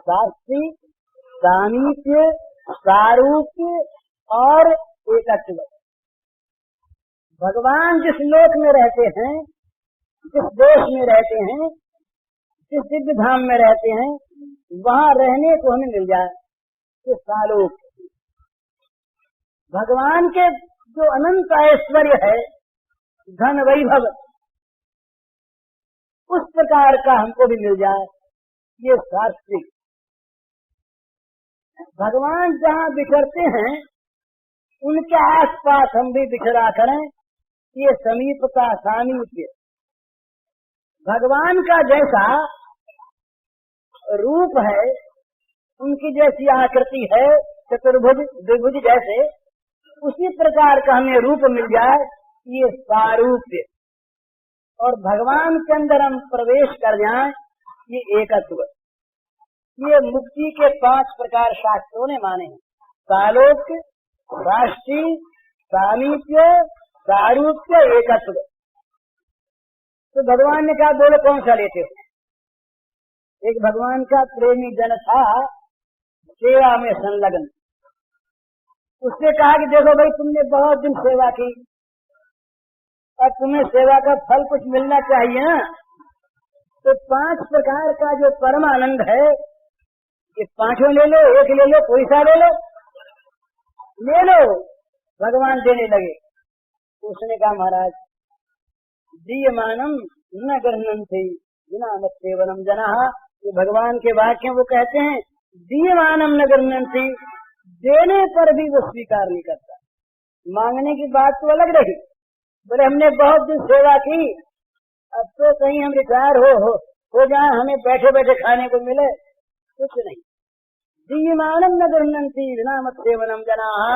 साक्षी, सामीप्य, सारूप्य और एकत्व। भगवान जिस लोक में रहते हैं जिस देश में रहते हैं, जिस दिव्य धाम में रहते हैं, वहाँ रहने को हमें मिल जाए। ये सालों भगवान के जो अनंत ऐश्वर्य है, धन वैभव, उस प्रकार का हमको भी मिल जाए, ये सात्विक। भगवान जहाँ बिखरते हैं उनके आसपास हम भी बिखरा करें, ये समीपता सामीप्य। भगवान का जैसा रूप है, उनकी जैसी आकृति है, चतुर्भुज द्विभुज जैसे, उसी प्रकार का हमें रूप मिल जाए, ये सारूप्य। और भगवान के अंदर हम प्रवेश कर जाएं, ये एकत्व। ये मुक्ति के 5 प्रकार शास्त्रों ने माने हैं: सालोक्य, राष्ट्री, सामीप्य, सारूप्य, एकत्व। तो भगवान ने कहा बोलो कौन सा लेते हो? एक भगवान का प्रेमी जन था, सेवा में संलग्न। उसने कहा कि देखो भाई, तुमने बहुत दिन सेवा की और तुम्हें सेवा का फल कुछ मिलना चाहिए ना, तो 5 प्रकार का जो परमानंद है, ये 5 ले लो, एक ले लो, कोई सा ले लो, ले लो। भगवान देने लगे। उसने कहा महाराज, दीयमानम न गृह्णन्ति बिना मत सेवनम जनाः। ये भगवान के वाक्य वो कहते हैं, दीयमानम न गृह्णन्ति, देने पर भी वो स्वीकार नहीं करता। मांगने की बात तो अलग रही, बोले हमने बहुत दिन सेवा की, अब तो कहीं हम रिटायर हो जाए, हमें बैठे बैठे खाने को मिले, कुछ नहीं। दीयमानम न गृह्णन्ति बिना मत सेवनम जनाः,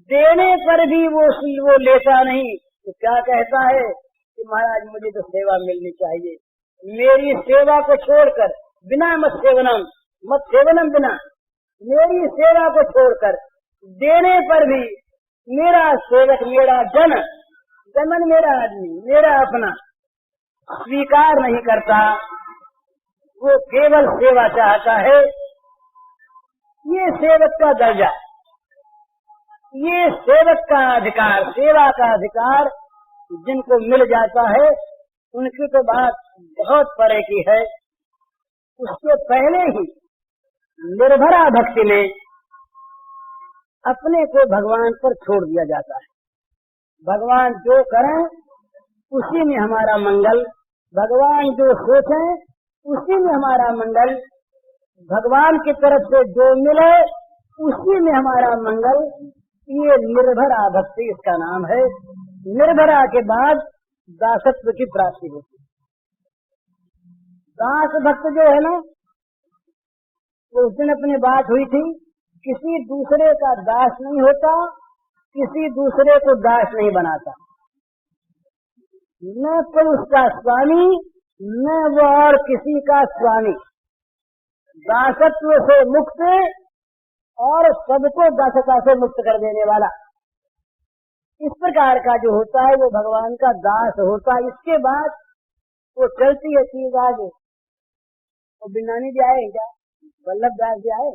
देने पर भी वो लेता नहीं। तो क्या कहता है कि महाराज मुझे तो सेवा मिलनी चाहिए, मेरी सेवा को छोड़कर, बिना मत सेवनम बिना, मेरी सेवा को छोड़कर देने पर भी मेरा सेवक, मेरा जनन मेरा आदमी, मेरा अपना स्वीकार नहीं करता, वो केवल सेवा चाहता है। ये सेवक का दर्जा, ये सेवक का अधिकार, सेवा का अधिकार जिनको मिल जाता है, उनकी तो बात बहुत परे की है। उसके पहले ही निर्भरा भक्ति में अपने को भगवान पर छोड़ दिया जाता है। भगवान जो करें उसी में हमारा मंगल, भगवान जो सोचें उसी में हमारा मंगल, भगवान की तरफ से जो मिले उसी में हमारा मंगल। ये निर्भरा भक्ति इसका नाम है। निर्भरा के बाद दासत्व की प्राप्ति होती है। दास भक्त जो है ना, वो उस दिन अपनी बात हुई थी, किसी दूसरे का दास नहीं होता, किसी दूसरे को दास नहीं बनाता, न कोई उसका स्वामी, न वो और किसी का स्वामी। दासत्व से मुक्त और सबको दासता से मुक्त कर देने वाला, इस प्रकार का जो होता है वो भगवान का दास होता है। इसके बाद वो चलती है चीज आगे। वो बिन्नानी जी आए क्या? वल्लभ दास जी आए?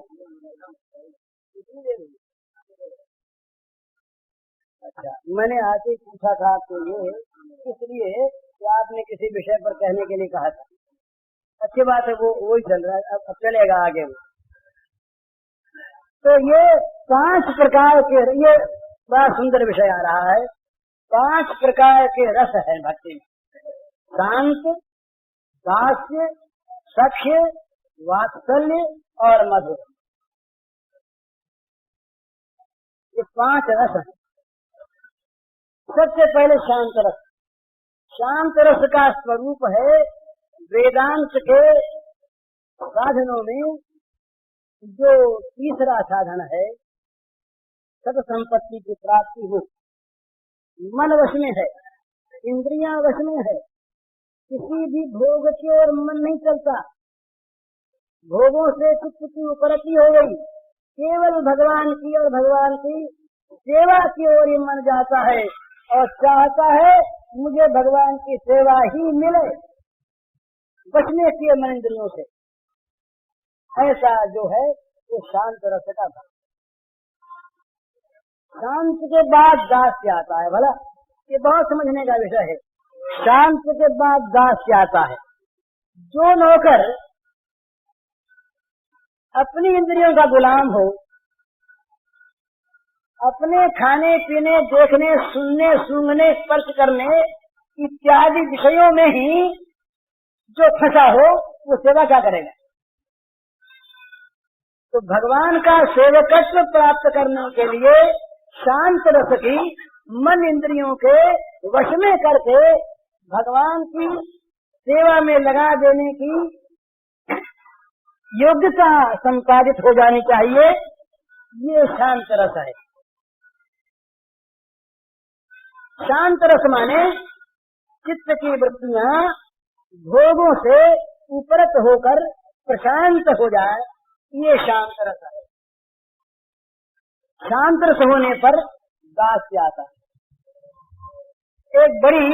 अच्छा, मैंने आके पूछा था आपको ये इसलिए कि आपने किसी विषय पर कहने के लिए कहा था। अच्छी बात है, वो वही चल रहा है, अब चलेगा आगे वो। तो ये 5 प्रकार के, ये बड़ा सुंदर विषय आ रहा है। 5 प्रकार के रस है भक्ति में: शांत, दास्य, सख्य, वात्सल्य और मधुर। ये 5 रस हैं। सबसे पहले शांत रस। शांत रस का स्वरूप है वेदांत के साधनों में जो तीसरा साधन है, सत संपत्ति की प्राप्ति हो। मन वश में है, इंद्रियां वश में है, किसी भी भोग की ओर मन नहीं चलता, भोगों से चित्त की उपरति हो गई, केवल भगवान की और भगवान की सेवा की ओर ही मन जाता है और चाहता है मुझे भगवान की सेवा ही मिले, बचने की मन इंद्रियों से। ऐसा जो है वो शांत रस का भक्त। शांत के बाद दास्य आता है। भला ये बहुत समझने का विषय है। शांत के बाद दास्य आता है। जो नौकर अपनी इंद्रियों का गुलाम हो, अपने खाने पीने, देखने, सुनने, सूंघने, स्पर्श करने इत्यादि विषयों में ही जो फंसा हो, वो सेवा क्या करेगा? तो भगवान का सेवकत्व प्राप्त करने के लिए शांत रस की मन इंद्रियों के वश में करके भगवान की सेवा में लगा देने की योग्यता संपादित हो जानी चाहिए। ये शांत रस है। शांत रस माने चित्त की वृत्तियां भोगों से उपरत होकर प्रशांत हो जाए, ये शांत रस है। शांत रस होने पर दास्य आता है। एक बड़ी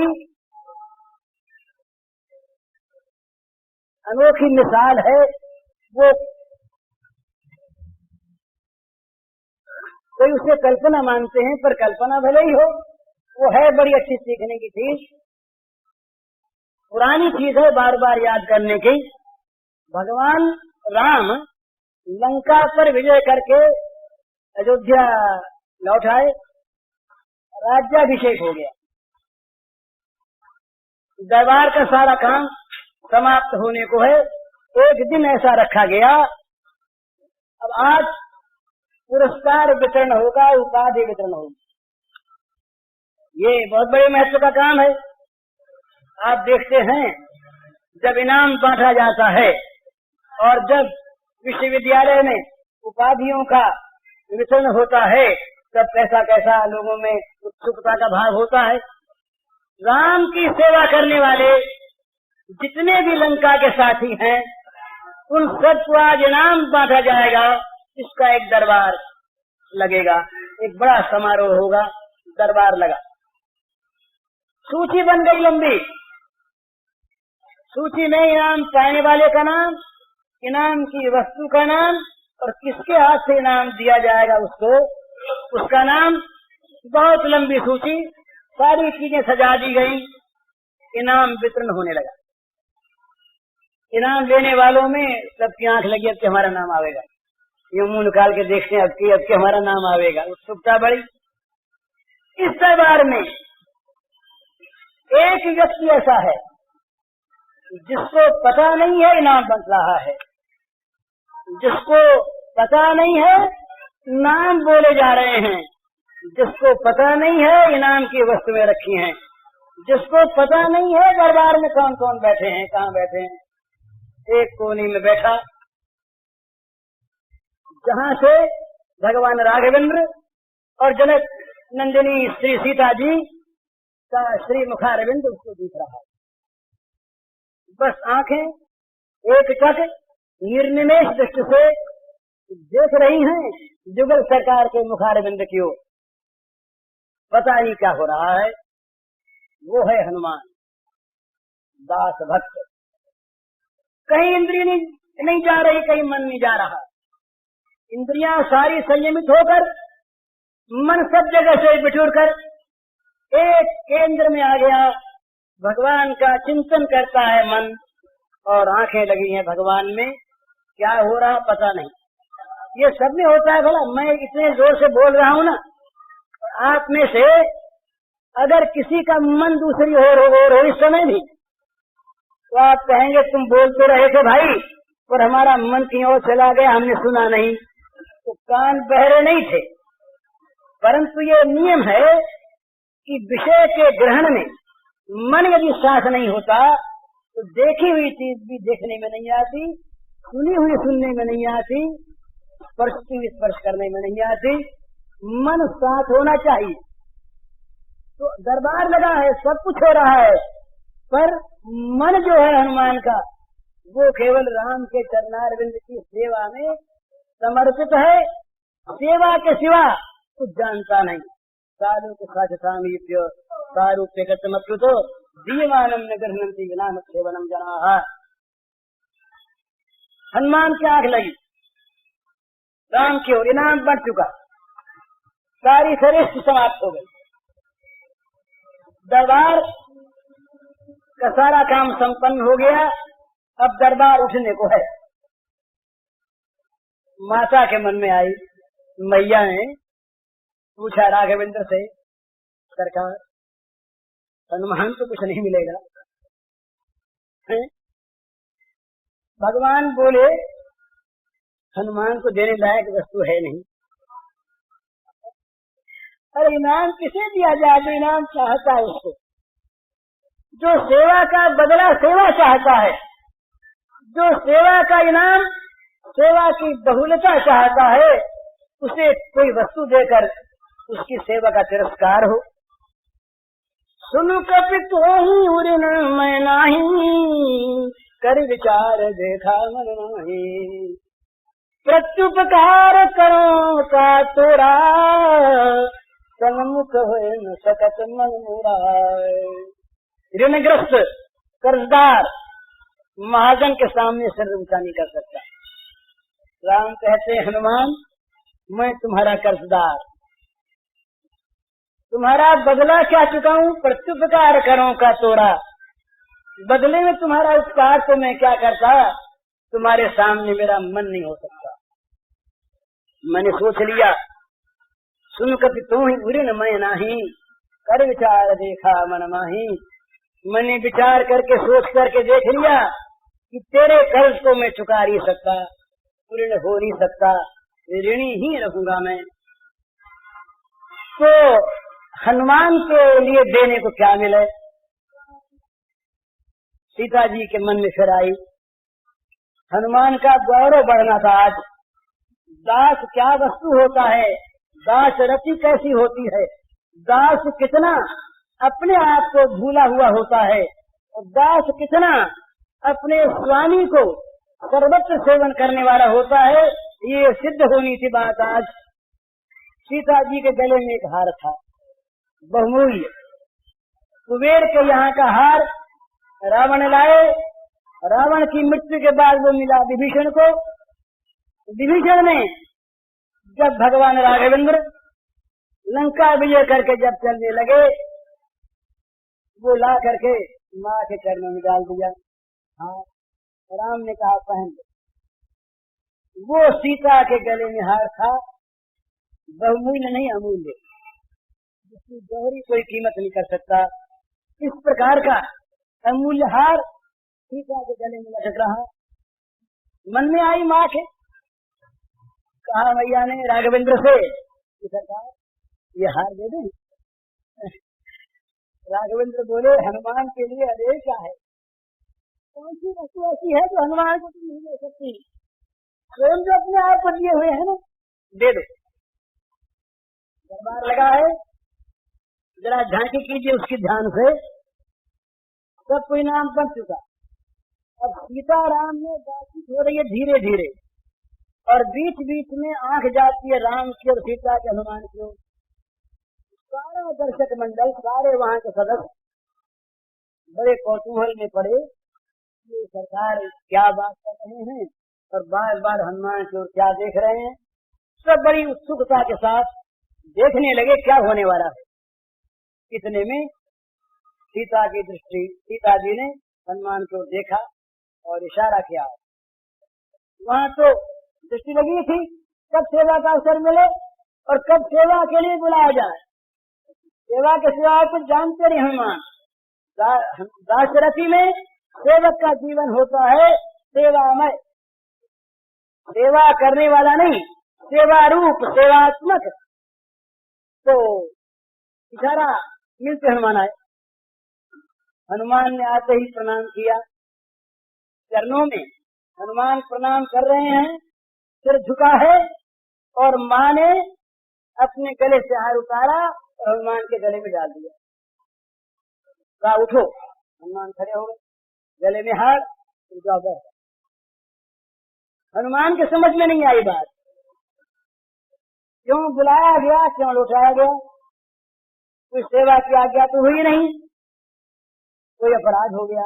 अनोखी मिसाल है, वो कोई उसे कल्पना मानते हैं, पर कल्पना भले ही हो, वो है बड़ी अच्छी सीखने की चीज, पुरानी चीज है, बार बार याद करने की। भगवान राम लंका पर विजय करके अयोध्या लौट आए, राज्याभिषेक हो गया, दरबार का सारा काम समाप्त होने को है। एक दिन ऐसा रखा गया, अब आज पुरस्कार वितरण होगा, उपाधि वितरण होगी। ये बहुत बड़े महत्व का काम है। आप देखते हैं जब इनाम बांटा जाता है और जब विश्वविद्यालय में उपाधियों का वितरण होता है, तब कैसा कैसा लोगों में उत्सुकता का भाव होता है। राम की सेवा करने वाले जितने भी लंका के साथी हैं, उन सबको आज इनाम बांटा जाएगा। इसका एक दरबार लगेगा, एक बड़ा समारोह होगा, दरबार लगा। सूची बन गई लंबी, सूची में इनाम पाने वाले का नाम, इनाम की वस्तु का नाम और किसके हाथ से इनाम दिया जाएगा उसको, उसका नाम। बहुत लंबी सूची, सारी चीजें सजा दी गई, इनाम वितरण होने लगा। इनाम लेने वालों में सबकी आंख लगी, अब के हमारा नाम आवेगा, ये मुंह निकाल के देखते हैं, अब के हमारा नाम आवेगा, उत्सुकता बढ़ी। इस दरबार में एक व्यक्ति ऐसा है जिसको पता नहीं है इनाम बन रहा है, जिसको पता नहीं है नाम बोले जा रहे हैं, जिसको पता नहीं है इनाम की वस्तुएं रखी हैं, जिसको पता नहीं है दरबार में कौन कौन बैठे हैं, कहाँ बैठे हैं। एक कोने में बैठा, जहाँ से भगवान राघवेंद्र और जनक नंदिनी श्री सीता जी का श्री मुखारविंद उसको दिख रहा है। बस आंखें एक टक निर्निमेष दृष्टि से देख रही हैं जुगल सरकार के मुखारविंद की ओर। पता नहीं क्या हो रहा है। वो है हनुमान दास भक्त। कहीं इंद्रिय नहीं जा रही, कहीं मन नहीं जा रहा। इंद्रियां सारी संयमित होकर, मन सब जगह से बिटोर कर एक केंद्र में आ गया। भगवान का चिंतन करता है मन, और आंखें लगी हैं भगवान में। क्या हो रहा पता नहीं। ये सब में होता है। भला मैं इतने जोर से बोल रहा हूँ ना, आप में से अगर किसी का मन दूसरी ओर हो इस समय भी, तो आप कहेंगे तुम बोल तो रहे थे भाई, पर हमारा मन की ओर चला गया, हमने सुना नहीं। तो कान बहरे नहीं थे, परंतु ये नियम है कि विषय के ग्रहण में मन यदि साथ नहीं होता तो देखी हुई चीज भी देखने में नहीं आती, सुनी हुई सुनने में नहीं आती, स्पर्श की स्पर्श करने में नहीं आती। मन साथ होना चाहिए। तो दरबार लगा है, सब कुछ हो रहा है, पर मन जो है हनुमान का, वो केवल राम के चरणारविंद की सेवा में समर्पित है। सेवा के सिवा कुछ जानता नहीं। साधु के साथ सामीप्य सारूप्य गतमप्युतो दीयमानम न गृह्णन्ति विनाम सेवनम जनाः। हनुमान की आंख लगी, राम की ओर। इनाम बढ़ चुका, सारी सरिष्ठ समाप्त हो गई। दरबार का सारा काम संपन्न हो गया, अब दरबार उठने को है। माता के मन में आई, मैया ने पूछा राघवेंद्र से, सरकार हनुमान तो कुछ नहीं मिलेगा है? भगवान बोले हनुमान को देने लायक वस्तु है नहीं। अरे इनाम किसे दिया जाए जो इनाम चाहता है उसको, जो सेवा का बदला सेवा चाहता है, जो सेवा का इनाम सेवा की बहुलता चाहता है, उसे कोई वस्तु देकर उसकी सेवा का तिरस्कार हो। सुन कपित ही उरिन मैं नाही, कर विचार देखा मन नाही। प्रत्युपकार करो का तोरा, सन्मुख होए न सकत मन मोरा। ऋणग्रस्त कर्जदार महाजन के सामने सिर ऊंचा नहीं कर सकता। राम कहते हनुमान मैं तुम्हारा कर्जदार, तुम्हारा बदला क्या चुकाऊं, प्रत्युपकार करो का तोरा, बदले में तुम्हारा उपकार तो मैं क्या करता, तुम्हारे सामने मेरा मन नहीं हो सकता। मैंने सोच लिया, सुन कभी तू ही उरिन मैं नाही, कर विचार देखा मन माही। मैंने विचार करके सोच करके देख लिया कि तेरे कर्ज को मैं चुका नहीं सकता, ऋण हो नहीं सकता, ऋणी ही रहूंगा मैं। तो हनुमान के लिए देने को क्या मिले। सीता जी के मन में फिर आई, हनुमान का गौरव बढ़ना था आज। दास क्या वस्तु होता है, दास रति कैसी होती है, दास कितना अपने आप को भूला हुआ होता है, और दास कितना अपने स्वामी को सर्वत्र सेवन करने वाला होता है, ये सिद्ध होनी थी बात आज। सीता जी के गले में एक हार था बहुमूल्य, कुबेर के यहाँ का हार रावण लाए। रावण की मृत्यु के बाद वो मिला विभीषण को। विभीषण ने जब भगवान राघवेंद्र लंका विजय करके जब चलने लगे, वो ला करके माँ के चरणों में डाल दिया। हाँ, राम ने कहा पहन लो। वो सीता के गले में हार था, बहुमूल्य नहीं अमूल्य, जिसकी दोहरी कोई कीमत नहीं कर सकता। इस प्रकार का अमूल्य हार सीता के गले में लटक रहा। मन में आई माँ के, कहा मैया ने राघवेंद्र से, सरकार ये हार दे दें। राघवेंद्र बोले हनुमान के लिए अरे क्या है, कौन सी वस्तु ऐसी है जो हनुमान को तुम नहीं दे सकती, स्वयं जो अपने आप को दिए हुए है ना, दे दो। दरबार लगा है, जरा झांकी कीजिए उसकी ध्यान से, सब कोई नाम बन चुका। अब सीताराम में बातचीत हो रही है धीरे धीरे, और बीच बीच में आंख जाती है राम की और सीता के हनुमान की। सारा दर्शक मंडल, सारे वहाँ के सदस्य बड़े कौतूहल में पड़े, ये सरकार क्या बात कर रहे हैं और बार बार हनुमान की ओर क्या देख रहे हैं। सब बड़ी उत्सुकता के साथ देखने लगे क्या होने वाला है। इतने में सीता की दृष्टि, सीता जी ने हनुमान को देखा और इशारा किया। वहाँ तो दृष्टि लगी थी कब सेवा का अवसर मिले और कब सेवा के लिए बुलाया जाए। सेवा के सिवा कुछ जानते नहीं हनुमान। दासरथी में सेवक का जीवन होता है सेवामय, सेवा करने वाला नहीं, सेवा रूप, सेवात्मक। तो इशारा मिलते हनुमान आए। हनुमान ने आते ही प्रणाम किया, चरणों में हनुमान प्रणाम कर रहे हैं, सिर झुका है, और माँ ने अपने गले से हार उतारा और हनुमान के गले में डाल दिया। कहा उठो। हनुमान खड़े हो गए, गले में हार, जाओ। हनुमान के समझ में नहीं आई बात, क्यों बुलाया गया, क्यों लौटाया गया। कोई सेवा की आज्ञा तो हुई नहीं, कोई अपराध हो गया,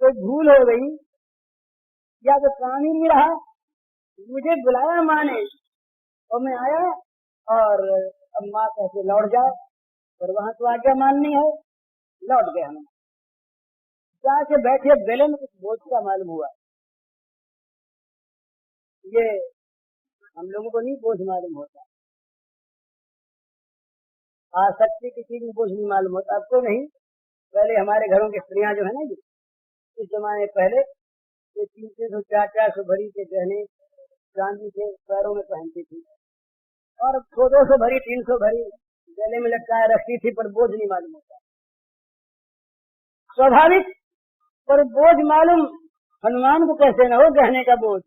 कोई भूल हो गई, या तो काम ही नहीं रहा। मुझे बुलाया माँ ने और मैं आया, और अब माँ कहते लौट जाओ, और वहाँ तो आज्ञा माननी है, लौट गए हम। जाके बैठे गले में कुछ बोझ का मालूम हुआ। ये हम लोगों को नहीं बोझ मालूम होता, आसक्ति की चीज में बोझ नहीं मालूम होता। अब तो नहीं, पहले हमारे घरों की स्त्रियां जो है ना जी, इस जमाने पहले 300 400 भरी के गहने चांदी के पैरों में पहनती थी और 200 भरी 300 भरी गले में लटकाए रखती थी, पर बोझ नहीं मालूम होता। स्वाभाविक, पर बोझ मालूम हनुमान को कैसे न हो गहने का बोझ।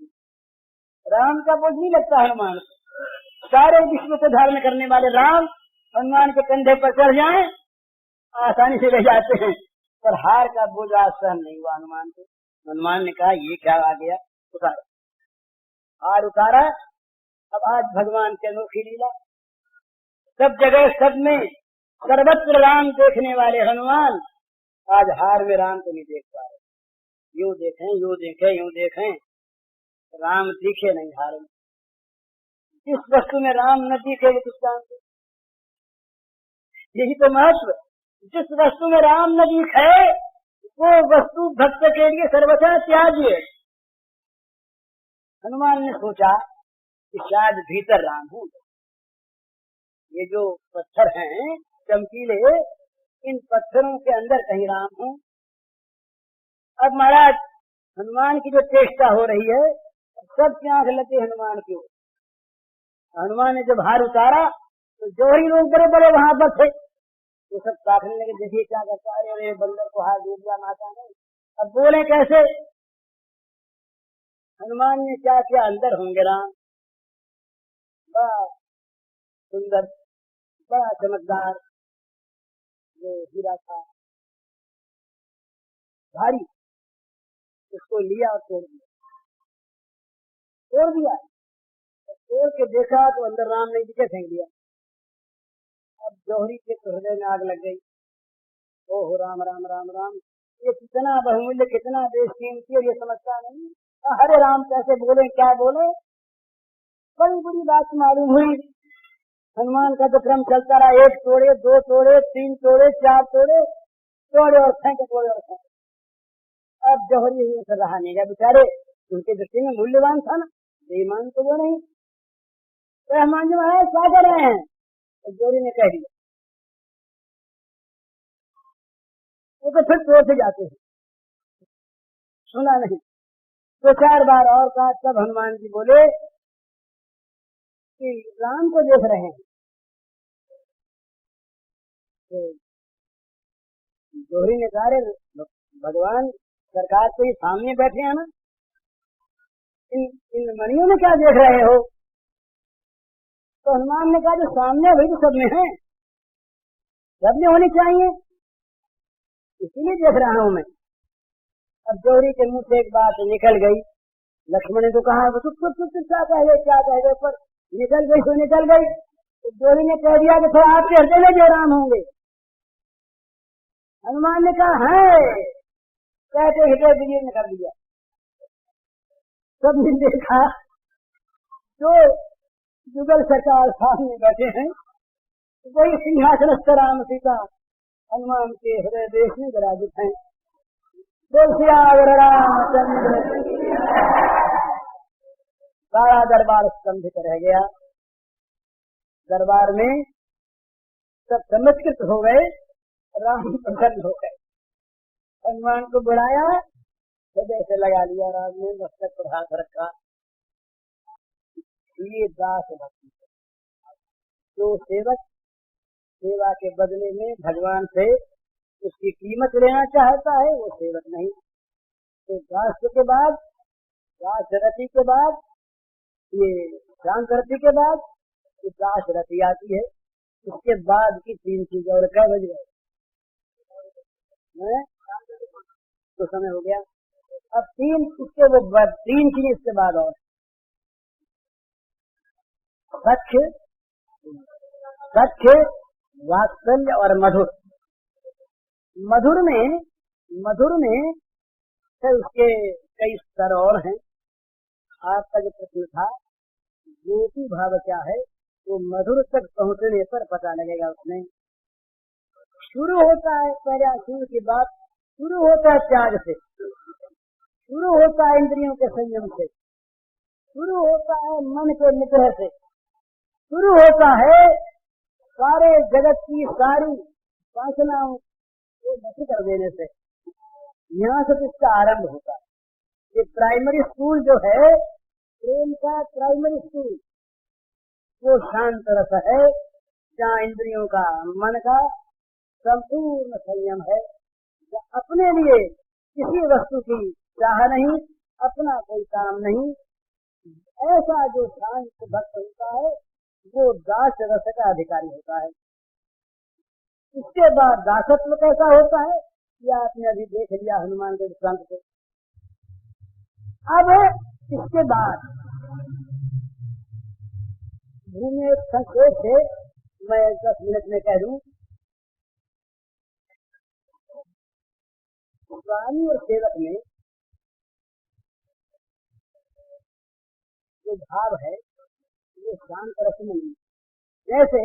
राम का बोझ नहीं लगता हनुमान को। सारे विश्व को धारण करने वाले राम हनुमान के कंधे पर चढ़ जाएं, आसानी से ले जाते हैं, पर हार का बोझ आज सहन नहीं हुआ हनुमान को। हनुमान ने कहा ये क्या आ गया, उतारा, हार उतारा। अब आज भगवान की अनोखी लीला, सब जगह सब में सर्वत्र राम देखने वाले हनुमान आज हार में राम को नहीं देख पा रहे। यूं देखें यूं देखें यूं देखें, राम दिखे नहीं हार में। जिस वस्तु में राम न दिखे वो किस काम से? यही तो महत्व। जिस वस्तु में राम न दिखे वो वस्तु भक्त के लिए सर्वथा त्याज्य। हनुमान ने सोचा कि शायद भीतर राम हूँ, ये जो पत्थर हैं चमकीले, इन पत्थरों के अंदर कहीं राम हूँ। अब महाराज हनुमान की जो चेष्टा हो रही है, सबकी आंख लगे हनुमान की ओर। हनुमान ने जब हार उतारा तो जो ही लोग बड़े बड़े वहां पर थे वो सब ताकने लगे, देखिए क्या करता है, अरे बंदर को हार दे दिया माता ने। अब बोले कैसे? हनुमान ने क्या किया, अंदर होंगे राम, बड़ा सुंदर, बड़ा चमकदार जो हीरा था भारी, उसको लिया और तोड़ दिया। तोड़ के देखा तो अंदर राम नहीं दिखे, फेंक दिया। अब जौहरी के हृदय में आग लग गई। ओह राम राम राम राम, ये कितना बहुमूल्य, कितना बेशकीमती है, ये समझता नहीं। हरे राम कैसे बोले, क्या बोले। बड़ी बुरी बात मालूम हुई। हनुमान का तो क्रम चलता रहा, 1 तोड़े 2 तोड़े 3 तोड़े 4 तोड़े, तोड़े और फेंके, तोड़े और फेंके। अब जौहरी से रहा नहीं गया, बेचारे उनके दृष्टि में मूल्यवान था ना, बेईमान तो वो नहीं। तो हनुमान जी महाराज क्या कर रहे हैं? जौहरी ने कह दिया। वो तो फिर तोड़ से जाते हैं, सुना नहीं। 2-4 बार और कहा, तब हनुमान जी बोले कि राम को देख रहे हैं। जौहरी ने कहा, भगवान सरकार तो ये सामने बैठे हैं ना, इन मणियों में क्या देख रहे हो? तो हनुमान ने कहा, जो सामने वही तो सब में है, सब में होनी चाहिए, इसीलिए देख रहा हूं मैं। अब जौहरी के मुंह से एक बात निकल गई। लक्ष्मण ने तो कहा चुप चुप चुप चुप, क्या कह गए, पर निकल गई तो निकल गई। तो जौहरी ने कह दिया कि थोड़ा आपके हृदय में जो राम होंगे। हनुमान ने कहा है, कहते हृदय विलीन कर दिया। सबने देखा जो जुगल सरकार सामने बैठे हैं, वही सिंहासनस्थ राम सीता हनुमान के हृदय देश में विराजित हैं। रामचंद्र सारा दरबार स्तंभित रह गया। दरबार में सब चमत्कृत हो गए, राम प्रसन्न हो गए। हनुमान को बुलाया, हृदय से लगा लिया, राम ने मस्तक पर हाथ रखा। ये दास भक्ति, जो सेवक सेवा के बदले में भगवान से उसकी कीमत लेना चाहता है, वो सेवक नहीं। तो दास के बाद, दासरथी के बाद, ये शांतरथी के बाद ये दासरथी आती है। उसके बाद की 3 चीजें और क्या बज गए, तो समय हो गया। अब 3 उसके वो 3 चीजें इसके बाद और सख्य, सख्य, वात्सल्य और मधुर। मधुर में फिर उसके कई स्तर और हैं। आपका जो प्रश्न था ज्योति भाव क्या है, वो मधुर तक पहुंचने पर पता लगेगा। उसमें शुरू होता है पहले शुरू की बात शुरू होता है त्याग से, शुरू होता है इंद्रियों के संयम से, शुरू होता है मन के निग्रह से, शुरू होता है सारे जगत की सारी वासनाओं को नष्ट कर देने से। यहाँ से इसका आरंभ होता है। ये प्राइमरी स्कूल जो है, प्रेम का प्राइमरी स्कूल, वो शांत रस है, जहाँ इंद्रियों का, मन का संपूर्ण संयम है, जहाँ अपने लिए किसी वस्तु की चाह नहीं, अपना कोई काम नहीं। ऐसा जो शांत भक्त होता है वो दास रस का अधिकारी होता है। इसके बाद दासत्व कैसा होता है, यह आपने अभी देख लिया हनुमान के दृष्टांत से। अब इसके बाद भूमि संक्षेप से मैं 10 मिनट में कह दूं, स्वामी और सेवक में जो भाव है वो शांत रस में नहीं। जैसे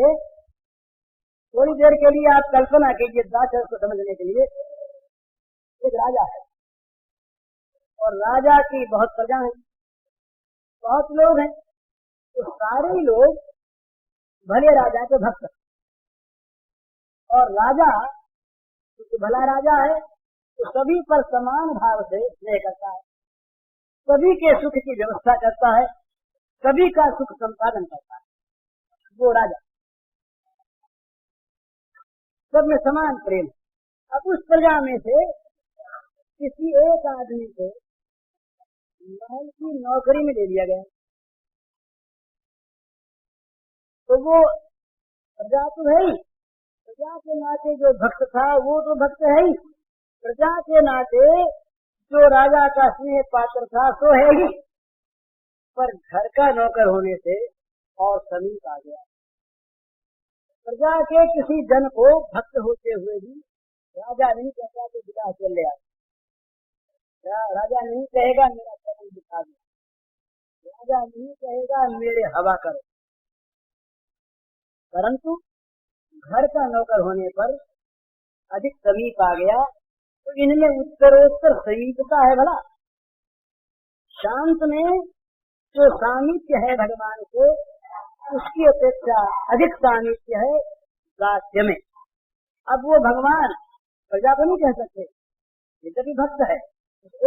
थोड़ी देर के लिए आप कल्पना कीजिए, दास रस को समझने के लिए, एक राजा है और राजा की बहुत प्रजा है, बहुत लोग हैं, तो सारे लोग भले राजा के भक्त, और राजा क्योंकि भला राजा है तो सभी पर समान भाव से स्नेह करता है, सभी के सुख की व्यवस्था करता है, सभी का सुख संपादन करता है। वो राजा, सब में समान प्रेम। अब उस प्रजा में से किसी एक आदमी को महल की नौकरी में दे दिया गया, तो वो प्रजा तो है ही, प्रजा के नाते जो भक्त था वो तो भक्त है ही, प्रजा के नाते जो राजा का स्नेह पात्र था सो है ही, पर घर का नौकर होने से और समीप आ गया। प्रजा के किसी जन को भक्त होते हुए भी राजा नहीं कहता कि विदा चल ले आ, राजा नहीं कहेगा मेरा कदम दिखा दो, राजा नहीं कहेगा मेरे हवा करो, परंतु घर का नौकर होने पर अधिक समीप आ गया। तो इनमें उत्तरोत्तर समीपता है। भला शांत में जो सामीप्य है भगवान को, उसकी अपेक्षा अधिक सामीप्य है दास्य में। अब वो भगवान प्रजा को नहीं कह सकते, ये भी भक्त है।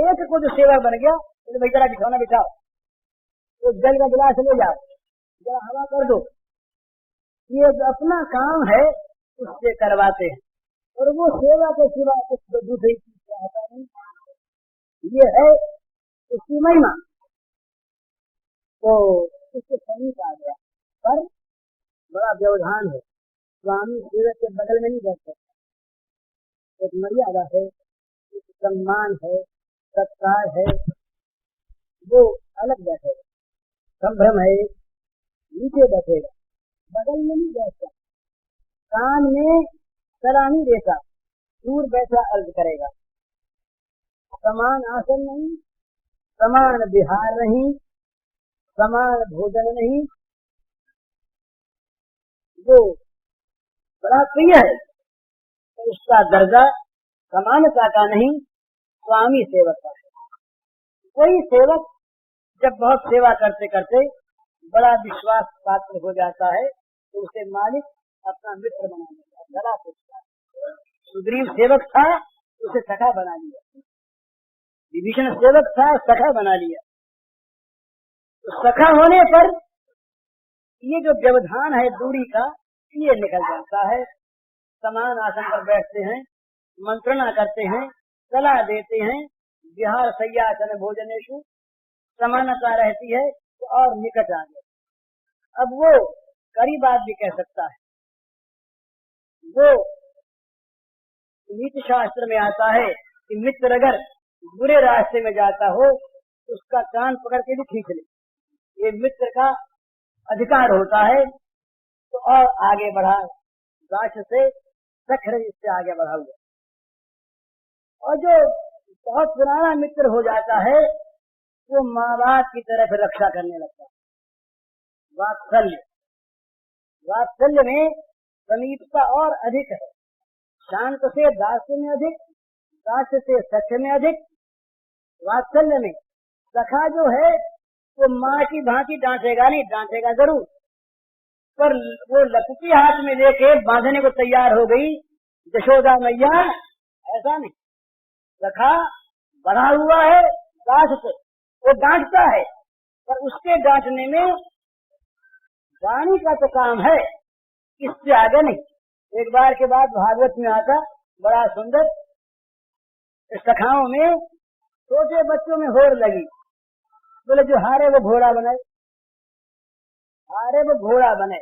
एक को जो सेवा बन गया तो भाई जरा बिछौना बिछाओ, तो जल का गिलास ले जाओ, जरा हवा कर दो, ये जो अपना काम है उससे करवाते हैं, और वो सेवा के सिवा कुछ दूसरी चीज चाहता नहीं। ये है उसकी महिमा। तो इसके समीप आ गया, पर बड़ा व्यवधान है। स्वामी सेवक के बगल में नहीं बैठ सकता, एक मर्यादा है, एक सम्मान है, सत्कार है, वो अलग बैठेगा। संभ्रम है, नीचे बैठेगा, बगल में नहीं बैठता, कान में सलामी देता, दूर बैठा अर्ज करेगा। समान आसन नहीं, समान विहार नहीं, समान भोजन नहीं, वो बड़ा प्रिय है। तो उसका दर्जा समानता का नहीं, स्वामी सेवक का है। कोई सेवक जब बहुत सेवा करते करते बड़ा विश्वास पात्र हो जाता है तो उसे मालिक अपना मित्र बना लेता है, गला पूछता है। सुग्रीव सेवक था, उसे सखा बना लिया, विभीषण सेवक था, सखा बना लिया। तो सखा होने पर ये जो व्यवधान है दूरी का, ये निकल जाता है। समान आसन पर बैठते हैं, मंत्रणा करते हैं, सलाह देते हैं, विहार सय्यासन भोजनेषु समानता रहती है, तो और निकट आ गए। अब वो करीब आदमी कह सकता है, वो नीति शास्त्र में आता है कि मित्र अगर बुरे रास्ते में जाता हो उसका कान पकड़ के भी खींच ले, ये मित्र का अधिकार होता है। तो और आगे बढ़ा, दास से सखर इससे आगे बढ़ा हुआ। और जो बहुत पुराना मित्र हो जाता है वो माँ बाप की तरफ रक्षा करने लगता है। वात्सल्य, वात्सल्य में समीपता और अधिक है, शांत से दास्य में अधिक, दास से सख्य में अधिक, वात्सल्य में। सखा जो है वो माँ की भांति डांटेगा नहीं, डांटेगा जरूर, पर वो लपटी हाथ में लेके बांधने को तैयार हो गई यशोदा मैया, ऐसा नहीं। सखा बना हुआ है दास से, वो डांटता है, पर उसके डांटने में वाणी का तो काम है, इससे आगे नहीं। एक बार के बाद भागवत में आता बड़ा सुंदर, सखाओं में छोटे बच्चों में होड़ लगी, बोले जो हारे वो घोड़ा बने, हारे वो घोड़ा बने।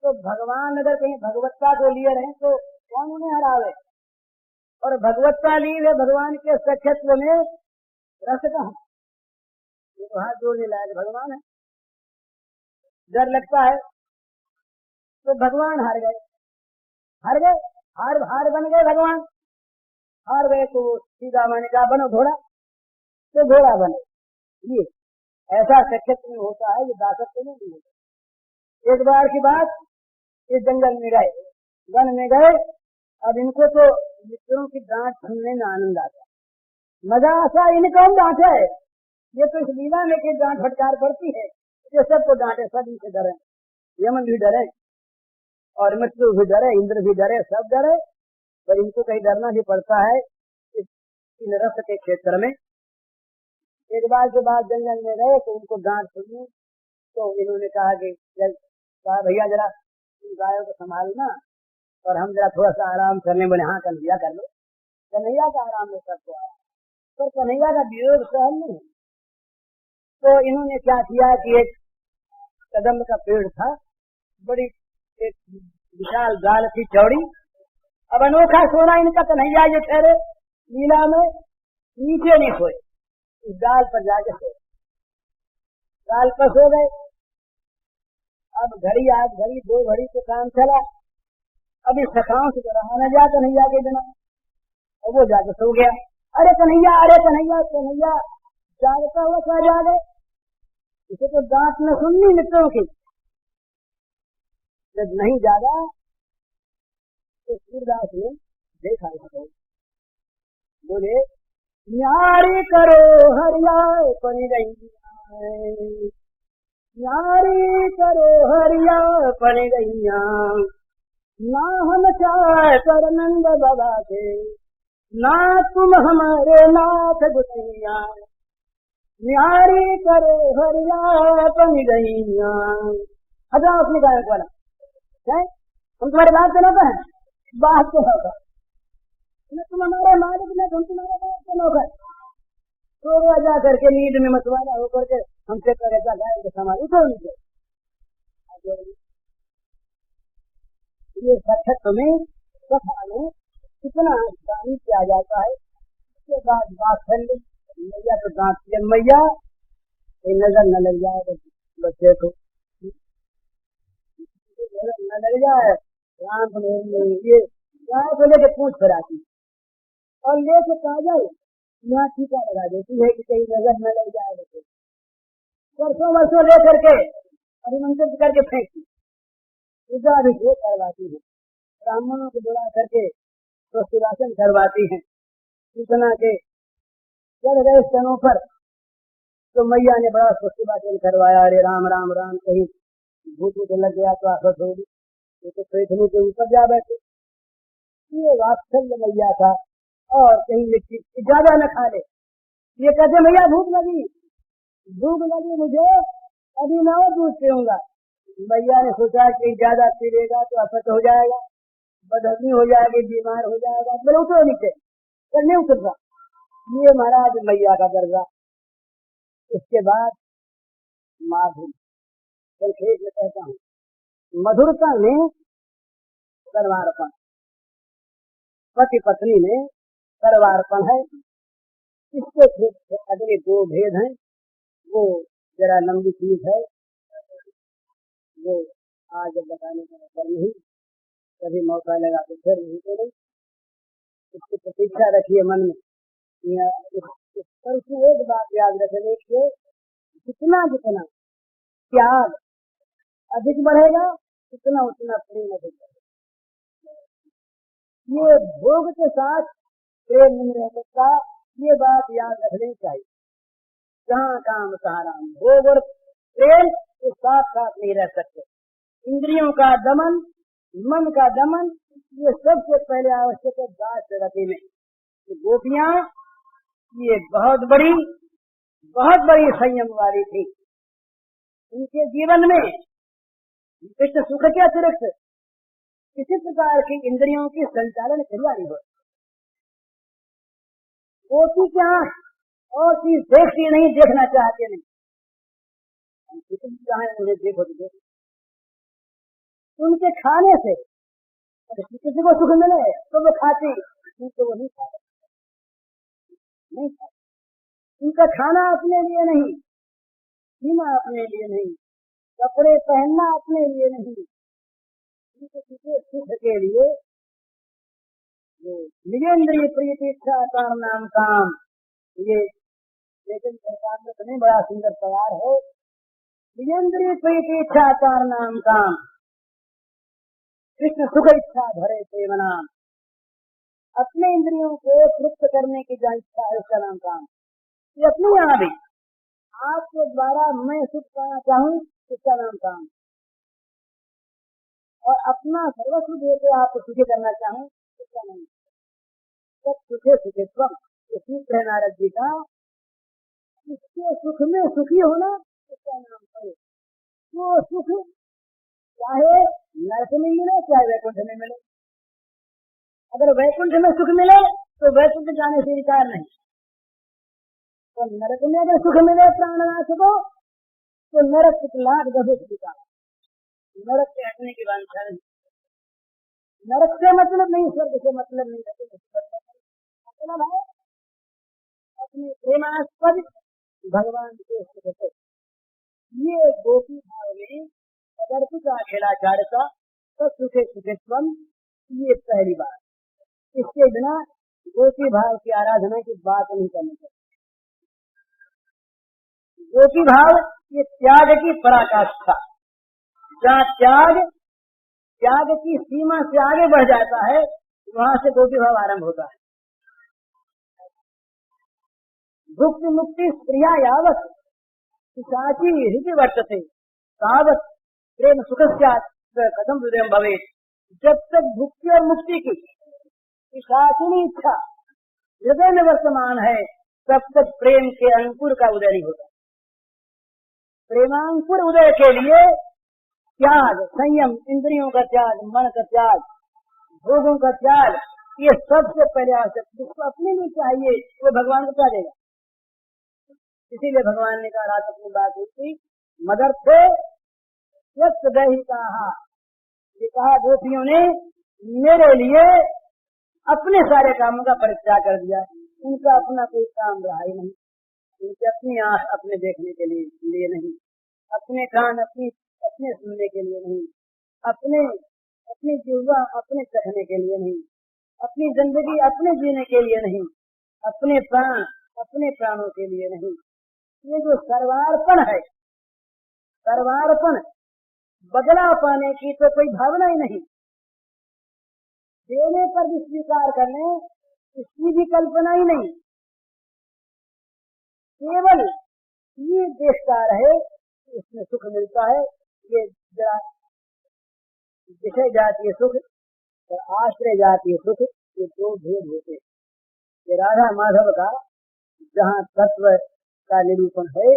तो भगवान अगर कहीं भगवत्ता को लिए रहे तो कौन उन्हें हरावे, और भगवत्ता ली है भगवान के सख्यत्व में रस कहाँ, ये तो हाथ जोड़ने लायक भगवान है। डर लगता है तो भगवान हार गए, हार गए, हार बन गए भगवान, हार गए तो सीधा मैंने कहा बनो घोड़ा, तो घोड़ा बने। ये ऐसा सख्यत्व में होता है, ये दासत्व में नहीं होता। एक बार की बात, इस जंगल में गए, वन में गए, अब इनको तो मित्रों की डांट सुनने में आनंद आता, मजा आता, इनको हम डांटे, ये तो इस लीला में की डांट फटकार पड़ती है, ये सबको डांटे, सब इनसे डरे, यमन भी डरे और मृत्यु भी डरे, इंद्र भी डरे, सब डरे, पर इनको कहीं डरना भी पड़ता है इन रस के क्षेत्र में। एक बार के बाद जंगल में गए तो उनको डांट सुनी, तो इन्होंने कहा कि भैया जरा गायों को संभालना और हम जरा थोड़ा सा आराम करने, बोले हाँ कन्हैया कर लो। कन्हैया का आराम में सबको आया, पर कन्हैया का विरोध सहन नहीं। तो इन्होंने क्या किया कि एक कदम का पेड़ था, बड़ी एक विशाल डाल थी चौड़ी, अब अनोखा सोना इनका कन्हैया जो ठहरे लीला में, नीचे नहीं सोए, इस डाल पर जाके सोए, डाल पर सो गए। अब घड़ी आज घड़ी दो घड़ी से काम चला, अभी सखाओं से रहा न जा कन्हैया के बिना, और वो जाके सो गया। अरे कन्हैया, अरे कन्हैया, कन्हैया जागता हुआ क्या जागे, इसे तो डांट न सुननी मित्रों की। जब नहीं जागा तो सूरदास ने देखा इसको, बोले न्यारी करो हरिया पनी रही, न्यारी करो हरिया पनी रहिया, ना हम चाह कर नंद बाबा के, ना तुम हमारे नाथ गुसैया, न्यारी करो हरिया पनी रहिया। हजार अपनी गायक वाला है, हम तुम्हारे बात से नौकर हैं, बात से होगा न तुम हमारे मालिक, न तुम तुम्हारे बात से नौकर। तो गया जा करके नींद में मतवाला होकर के हमसे कर ऐसा गाय के समान उठो नीचे। ये सख्यत्व में कथा में कितना शाही किया जाता है। उसके बाद वात्सल्य, मैया तो डांटती है, मैया नजर न लग जाए बच्चे को, नजर न लग जाए, राम ये गाय को लेके पूछ फिराती और लेके काजल यहाँ टीका लगा देती है कि कहीं नजर न लग जाए बच्चे, वर्षों वर्षों ले करके अभिमंत्रित करके फेंकती, पूजा अभिषेक करवाती है, ब्राह्मणों को बुला करके स्वस्तिवाचन करवाती है। इतना के चढ़ गए स्तनों पर तो मैया ने बड़ा स्वस्तिवाचन करवाया, अरे राम राम राम, कहीं भूत भूत लग गया तो आफत होगी, ये तो पेटनी के ऊपर जा बैठे। ये वात्सल्य मैया था, और कहीं मिट्टी ज्यादा न खा ले, ये कहते मैया भूख लगी मुझे, अभी ना दूध पीऊंगा। मैया ने सोचा कि ज्यादा पी लेगा तो आफत हो जाएगा, बदहजमी हो जाएगी, बीमार हो जाएगा, बोले उठो नीचे, नहीं उतर रहा। ये महाराज मैया का दर्जा। इसके बाद माधुरी, संक्षेप में कहता हूँ, मधुरता में सर्वार्पण, पति पत्नी में सर्वार्पण है। इसके अगले दो भेद हैं, वो जरा लंबी चीज है, वो आज बताने का अवसर नहीं, कभी मौका लगा तो फिर नहीं तो नहीं, इसकी प्रतीक्षा रखिए मन में। पर उसमें एक बात याद रखने के, जितना जितना त्याग अधिक बढ़ेगा उतना उतना प्रेम अधिक बढ़ेगा। ये भोग के साथ प्रेम नहीं रह सकता। ये बात याद रखनी चाहिए। जहाँ काम तहाँ राम, भोग और प्रेम के साथ साथ नहीं रह सकते। इंद्रियों का दमन, मन का दमन, ये सबसे पहले आवश्यक है दास जगती में। गोपियां ये बहुत बड़ी संयम वाली थी। उनके जीवन में कृष्ण सुख के अतिरिक्त किसी प्रकार की इंद्रियों की संचालन क्रिया नहीं होती। गोपी की आंख और चीज देखती नहीं, देखना चाहते नहीं। किसी चाहे उन्हें देखो तो देखो। उनके खाने से किसी को सुख मिले तो वो खाते, तो वो नहीं खाते। उनका खाना अपने लिए नहीं, पीना अपने लिए नहीं, कपड़े पहनना अपने लिए नहीं, उनके सुख के लिए निजेंद्रिय प्रीति इच्छा काम नाम काम। ये लेकिन सरकार में तो नहीं बड़ा सुंदर तैयार है। निजेंद्रिय प्रीति इच्छा काम नाम काम, कृष्ण सुख इच्छा भरे प्रेम नाम। अपने इंद्रियों को तृप्त करने की जो इच्छा है उसका नाम काम। ये अपने यहाँ भी आपके द्वारा मैं सुख पाना चाहूँ इसका नाम काम, और अपना सर्वस्व देकर आपको सुखी करना चाहूँ इसका नाम सब सुखे सुखित्व। सूत्र है नारद जी का, इसके सुख में सुखी होना इसका नाम है। वो सुख चाहे नरक में मिले चाहे वैकुंठ में मिले। अगर वैकुंठ में सुख मिले तो वैकुंठ जाने से विचार नहीं, तो नरक में अगर सुख मिले प्राणनाथ को तो नरक लाख गधे से विचार, नरक से हटने की वांछा नहीं। नरक से मतलब नहीं, स्वर्ग से मतलब नहीं, मतलब है अपने प्रेमास्पद भगवान के सुख से। ये गोपी भाव में अदर्पिता खेलाचारता तो सुखे सुखित्वम, ये पहली बात। इसके बिना गोपी भाव की आराधना की बात नहीं करनी चाहिए। गोपी भाव ये त्याग की पराकाष्ठा, जहाँ त्याग की सीमा से आगे बढ़ जाता है वहां से गोपी भाव आरंभ होता है। भुक्ति मुक्ति स्त्रिया यावत पिशाची हृदय वर्तते तावत प्रेम सुख कदम हृदय भवे। जब तक भुक्ति और मुक्ति की पिशाचिनी इच्छा हृदय में वर्तमान है तब तक प्रेम के अंकुर का उदय नहीं होता। प्रेमांकुर उदय के लिए त्याग, संयम, इंद्रियों का त्याग, मन का त्याग, भोगों का त्याग, ये सबसे पहले आवश्यक। जिसको अपने लिए चाहिए वो भगवान को क्या देगा। इसीलिए भगवान ने कहा, रात अपनी बात हुई थी, मदर थे दही कहा, ये कहा गोपियों ने मेरे लिए अपने सारे कामों का परित्याग कर दिया। उनका अपना कोई काम रहा ही नहीं। उनकी अपनी आंख अपने देखने के लिए नहीं, अपने कान अपने सुनने के लिए नहीं, अपनी जीवा अपने चखने के लिए नहीं, अपनी जिंदगी अपने जीने के लिए नहीं, अपने प्राण अपने प्राणों के लिए नहीं। ये जो सर्वार्पण है, सर्वार्पण बदला पाने की तो कोई भावना ही नहीं, देने पर भी स्वीकार करने इसकी भी कल्पना ही नहीं। केवल ये देखता रहे इसमें सुख मिलता है। ये जरा विषय जातीय सुख और आश्रय जातीय सुख, ये दो भेद होते। ये राधा माधव का जहाँ तत्व का निरूपण है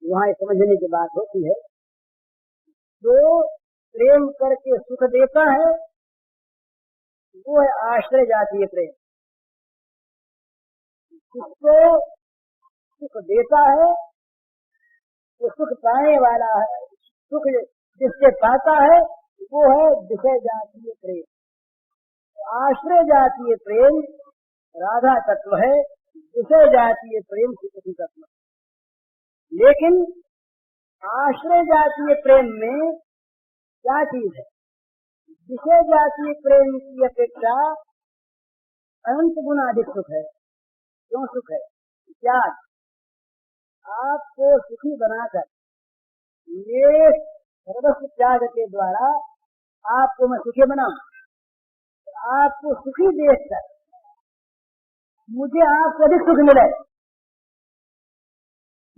वहाँ समझने की बात होती है। जो प्रेम करके सुख देता है वो है आश्रय जातीय प्रेम। जिसको सुख देता है वो सुख पाने वाला है, सुख जिससे पाता है वो है विषय जातीय प्रेम। आश्रय जातीय प्रेम राधा तत्व है, विषय जातीय प्रेम श्री कृष्ण तत्व। लेकिन आश्रय जातीय प्रेम में क्या चीज है? विषय जातीय प्रेम की अपेक्षा अनंत गुना अधिक सुख है। क्यों सुख है? त्याग। आपको सुखी बनाकर ये सर्वस्व त्याग के द्वारा आपको मैं सुखी बनाऊं, आपको सुखी देखकर मुझे आपसे अधिक सुख मिले,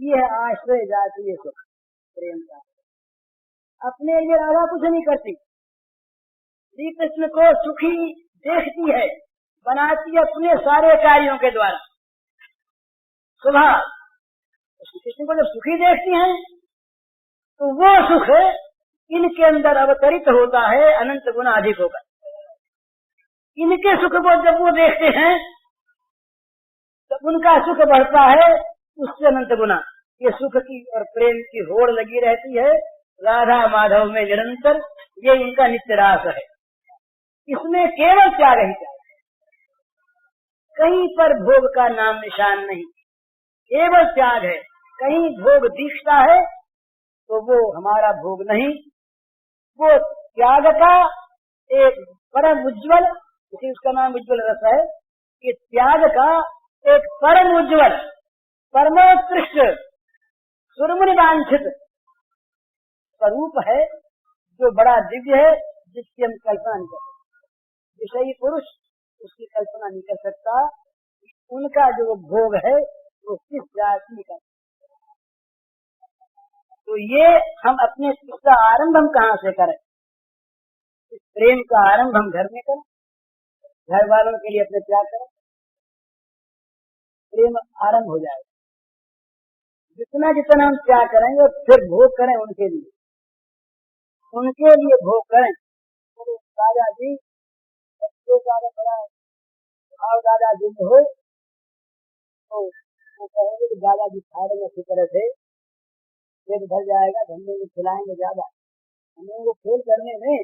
ये है आश्रय जातीय सुख प्रेम का। अपने लिए राधा कुछ नहीं करती, श्री कृष्ण को सुखी देखती है, बनाती है अपने सारे कार्यों के द्वारा। सुबह श्री कृष्ण को जब सुखी देखती हैं तो वो सुख इनके अंदर अवतरित होता है अनंत गुना अधिक होगा। इनके सुख को जब वो देखते हैं तो उनका सुख बढ़ता है उससे अनंत गुना। ये सुख की और प्रेम की होड़ लगी रहती है राधा माधव में निरंतर, ये इनका नित्य रास है। इसमें केवल त्याग ही त्याग, कहीं पर भोग का नाम निशान नहीं, केवल त्याग है। कहीं भोग दिखता है तो वो हमारा भोग नहीं, वो त्याग का एक परम उज्ज्वल, इसी उसका नाम उज्ज्वल रस है कि त्याग का एक परम उज्ज्वल परमोत्कृष्ट सुरमुनि वांछित स्वरूप है जो बड़ा दिव्य है, जिसकी हम कल्पना नहीं कर सकते। विषयी पुरुष उसकी कल्पना नहीं कर सकता। उनका जो भोग है वो किस जाति का। तो ये हम अपने इसका आरंभ हम कहाँ से करें? इस प्रेम का आरंभ हम घर में करें, घर वालों के लिए अपने त्याग करें, प्रेम आरंभ हो जाएगा। जितना जितना हम त्याग करेंगे फिर भोग करें उनके लिए, उनके लिए भोग करें। तो दादाजी बच्चों का बड़ा भाव दादाजी में हो तो वो कहेंगे कि दादाजी खा रहे अच्छी तरह से, पेट भर जाएगा, धंधे में खिलाएंगे ज्यादा, हमें वो खेल करने में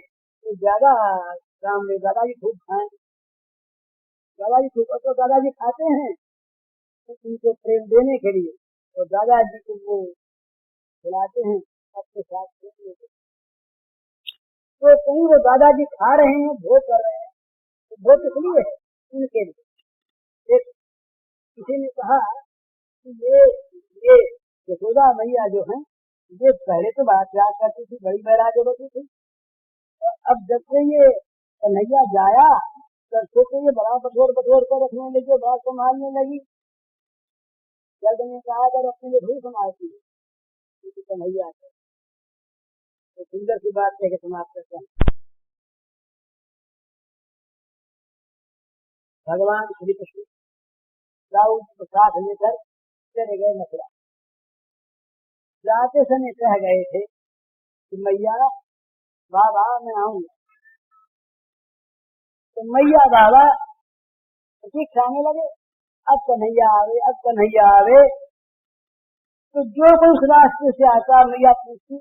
तो ज्यादा काम में दादाजी खूब खाएं, दादाजी खूब। तो दादाजी खाते हैं तो उनको प्रेम देने के लिए तो दादाजी को वो खिलाते हैं सबके साथ। तो कहीं वो दादाजी खा रहे हैं, भोग कर रहे हैं, तो भोग किस लिए है? उनके लिए। एक किसी ने कहा कि ये यशोदा मैया जो है ये पहले तो बात याद करती थी, बड़ी बैराग्यवती थी, और अब जब से ये कन्हैया जाया तब से तो ये बड़ा बटोर कर रखने लगी, बड़ा संभालने लगी। जल्द ने कहा अगर अपने लिए भी संभालती है कन्हैया तो सुंदर सी बात कह के समाप्त करते हैं। भगवान श्री कृष्ण दाऊद को साथ लेकर चले गए मथुरा। जाते समय कह गए थे कि मैया बाबा मैं आऊंगा, तो मैया बाबा ठीक खाने लगे। अब कन्हैया आवे, अब कन्हैया आवे, तो जो कोई उस रास्ते से आता मैया पूछती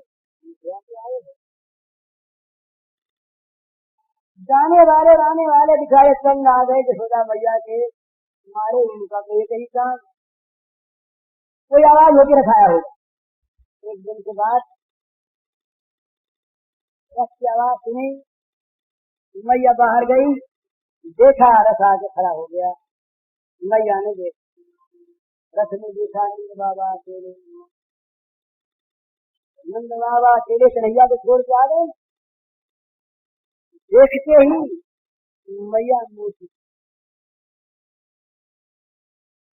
जाने वाले दिखाए संग आ गए यशोदा मैया के, हमारे उनका तो एक ही काम, कोई आवाज होकर रखाया होगा। एक दिन के बाद रथ की आवाज सुनी, मैया बाहर गई, देखा रथ आके खड़ा हो गया। मैया ने देखा रथ में देखा नंद बाबा अकेले, नंद बाबा अकेले कन्हैया को छोड़ के आ गए। देखते ही मैया मूर्ति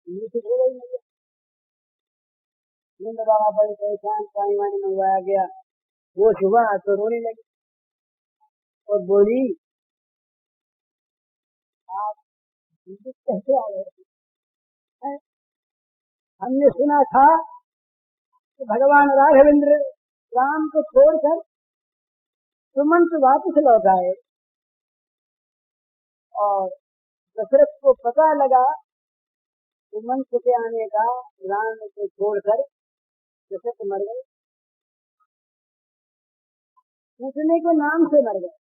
हो गई। मैया नंद बाबा बड़े परेशान, पानी वानी मंगवाया गया, वो सुबह तो रोने लगी और बोली आप कैसे आ गए? हमने सुना था कि भगवान राघवेंद्र राम को छोड़कर सुमंत वापस लौट आए और दशरथ को पता लगा सुमंत के आने का, राम को छोड़कर दशरथ मर गए, पूछने के नाम से मर गए।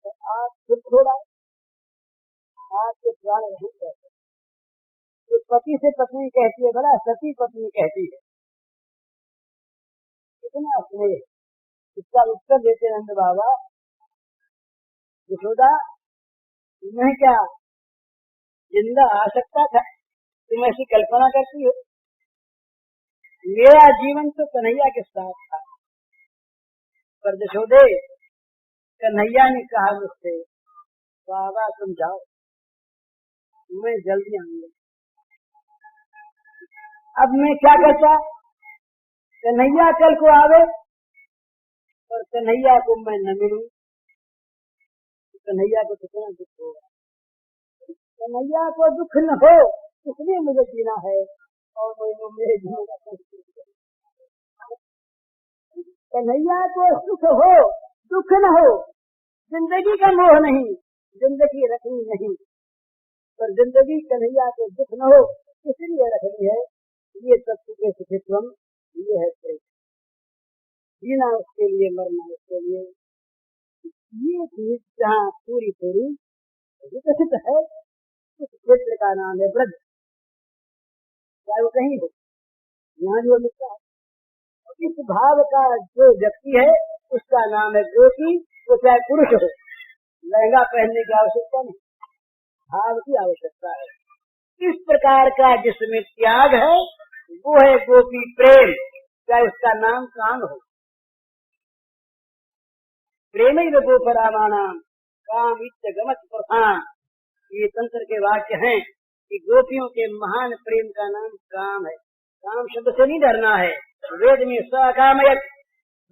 तो आप फिर छोड़ा, आपके प्राण नहीं कहते। तो पति से पत्नी कहती है, बड़ा सती पत्नी कहती है, कितना स्नेह। इसका उत्तर देते नंद बाबा, यशोदा तुम्हें क्या जिंदा आ सकता था? तुम ऐसी कल्पना करती हो? मेरा जीवन तो कन्हैया के साथ था, पर यशोदे कन्हैया ने कहा मुझसे बाबा तुम जाओ, मैं जल्दी आऊंगा। अब मैं क्या कहता, कन्हैया कल को आवे और कन्हैया को मैं न मिलूं, कन्हैया को कितना दुख होगा। कन्हैया को दुख न हो इसलिए मुझे जीना है और मेरे जीवन का कन्हैया को सुख हो दुख न हो, जिंदगी का मोह नहीं, जिंदगी रखनी नहीं, पर जिंदगी कन्हैया को दुख न हो इसलिए रखनी है। ये सत्य के सुखित्वम, ये है प्रेम। जीना उसके लिए, मरना उसके लिए। ये चीज जहाँ पूरी पूरी विकसित है उस क्षेत्र का नाम है ब्रज। चाहे वो कहीं हो, यहाँ जो लिखा है इस भाव का जो व्यक्ति है उसका नाम है गोपी। वो चाहे पुरुष हो, लहंगा पहनने की आवश्यकता नहीं, भाव की आवश्यकता है। इस प्रकार का जिसमें त्याग है वो है गोपी प्रेम। चाहे उसका नाम काम हो, प्रेम ही गोपरामाणाम काम इत्यगमत प्रधान। ये तंत्र के वाक्य हैं कि गोपियों के महान प्रेम का नाम काम है। काम शब्द से नहीं डरना है। वेद में सकामयत,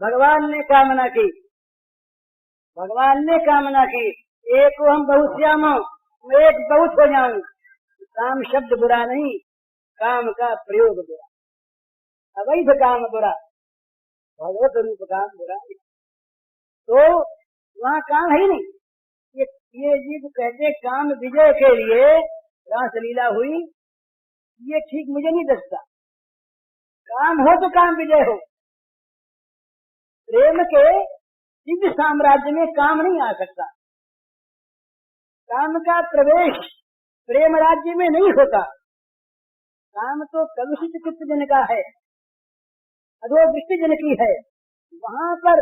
भगवान ने कामना की, भगवान ने कामना की एक हम बहुत श्याम हो, मैं एक बहुत हो जाऊं। काम शब्द बुरा नहीं, काम का प्रयोग बुरा, अवैध काम बुरा, भगवत रूप काम बुरा। तो वहाँ काम है ही नहीं। ये जीव कहते काम विजय के लिए रासलीला हुई, ये ठीक मुझे नहीं लगता। काम हो तो काम विजय हो। प्रेम के दिव्य साम्राज्य में काम नहीं आ सकता। काम का प्रवेश प्रेम राज्य में नहीं होता। काम तो कलुषित चित्त जन का है, अधोदृष्टि जन की है। वहाँ पर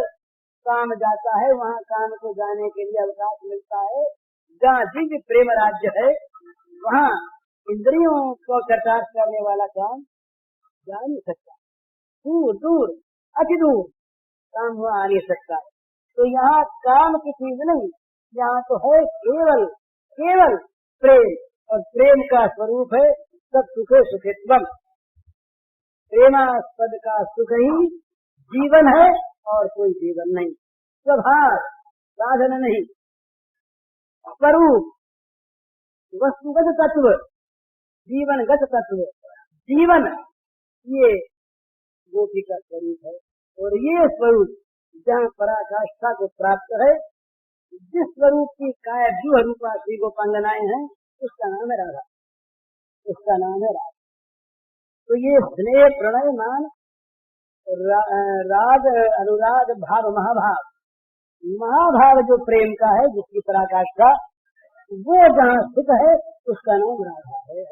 काम जाता है, वहाँ काम को जाने के लिए अवकाश मिलता है। जहाँ दिव्य प्रेम राज्य है वहाँ इंद्रियों को चर्चार्थ करने वाला काम जा नहीं सकता। दूर दूर अति दूर काम हुआ आ नहीं सकता। तो यहाँ काम की चीज नहीं, यहाँ तो है केवल केवल प्रेम। और प्रेम का स्वरूप है सब सुखे सुखित्वम। प्रेमास्पद का सुख ही जीवन है और कोई जीवन नहीं। स्वभाव साधन नहीं, स्वरूप वस्तुगत तत्व, जीवनगत तत्व। जीवन ये गोपी का स्वरूप है। और ये स्वरूप जहाँ पराकाष्ठा को प्राप्त है, जिस स्वरूप की काय व्यूह रूपा श्री गोपांगनाएं हैं, उसका नाम है राधा, उसका नाम है राधा। तो ये स्नेह प्रणय मान राग अनुराग भाव महाभाव, महाभाव जो प्रेम का है, जिसकी पराकाष्ठा वो जहाँ स्थित है उसका नाम राधा है।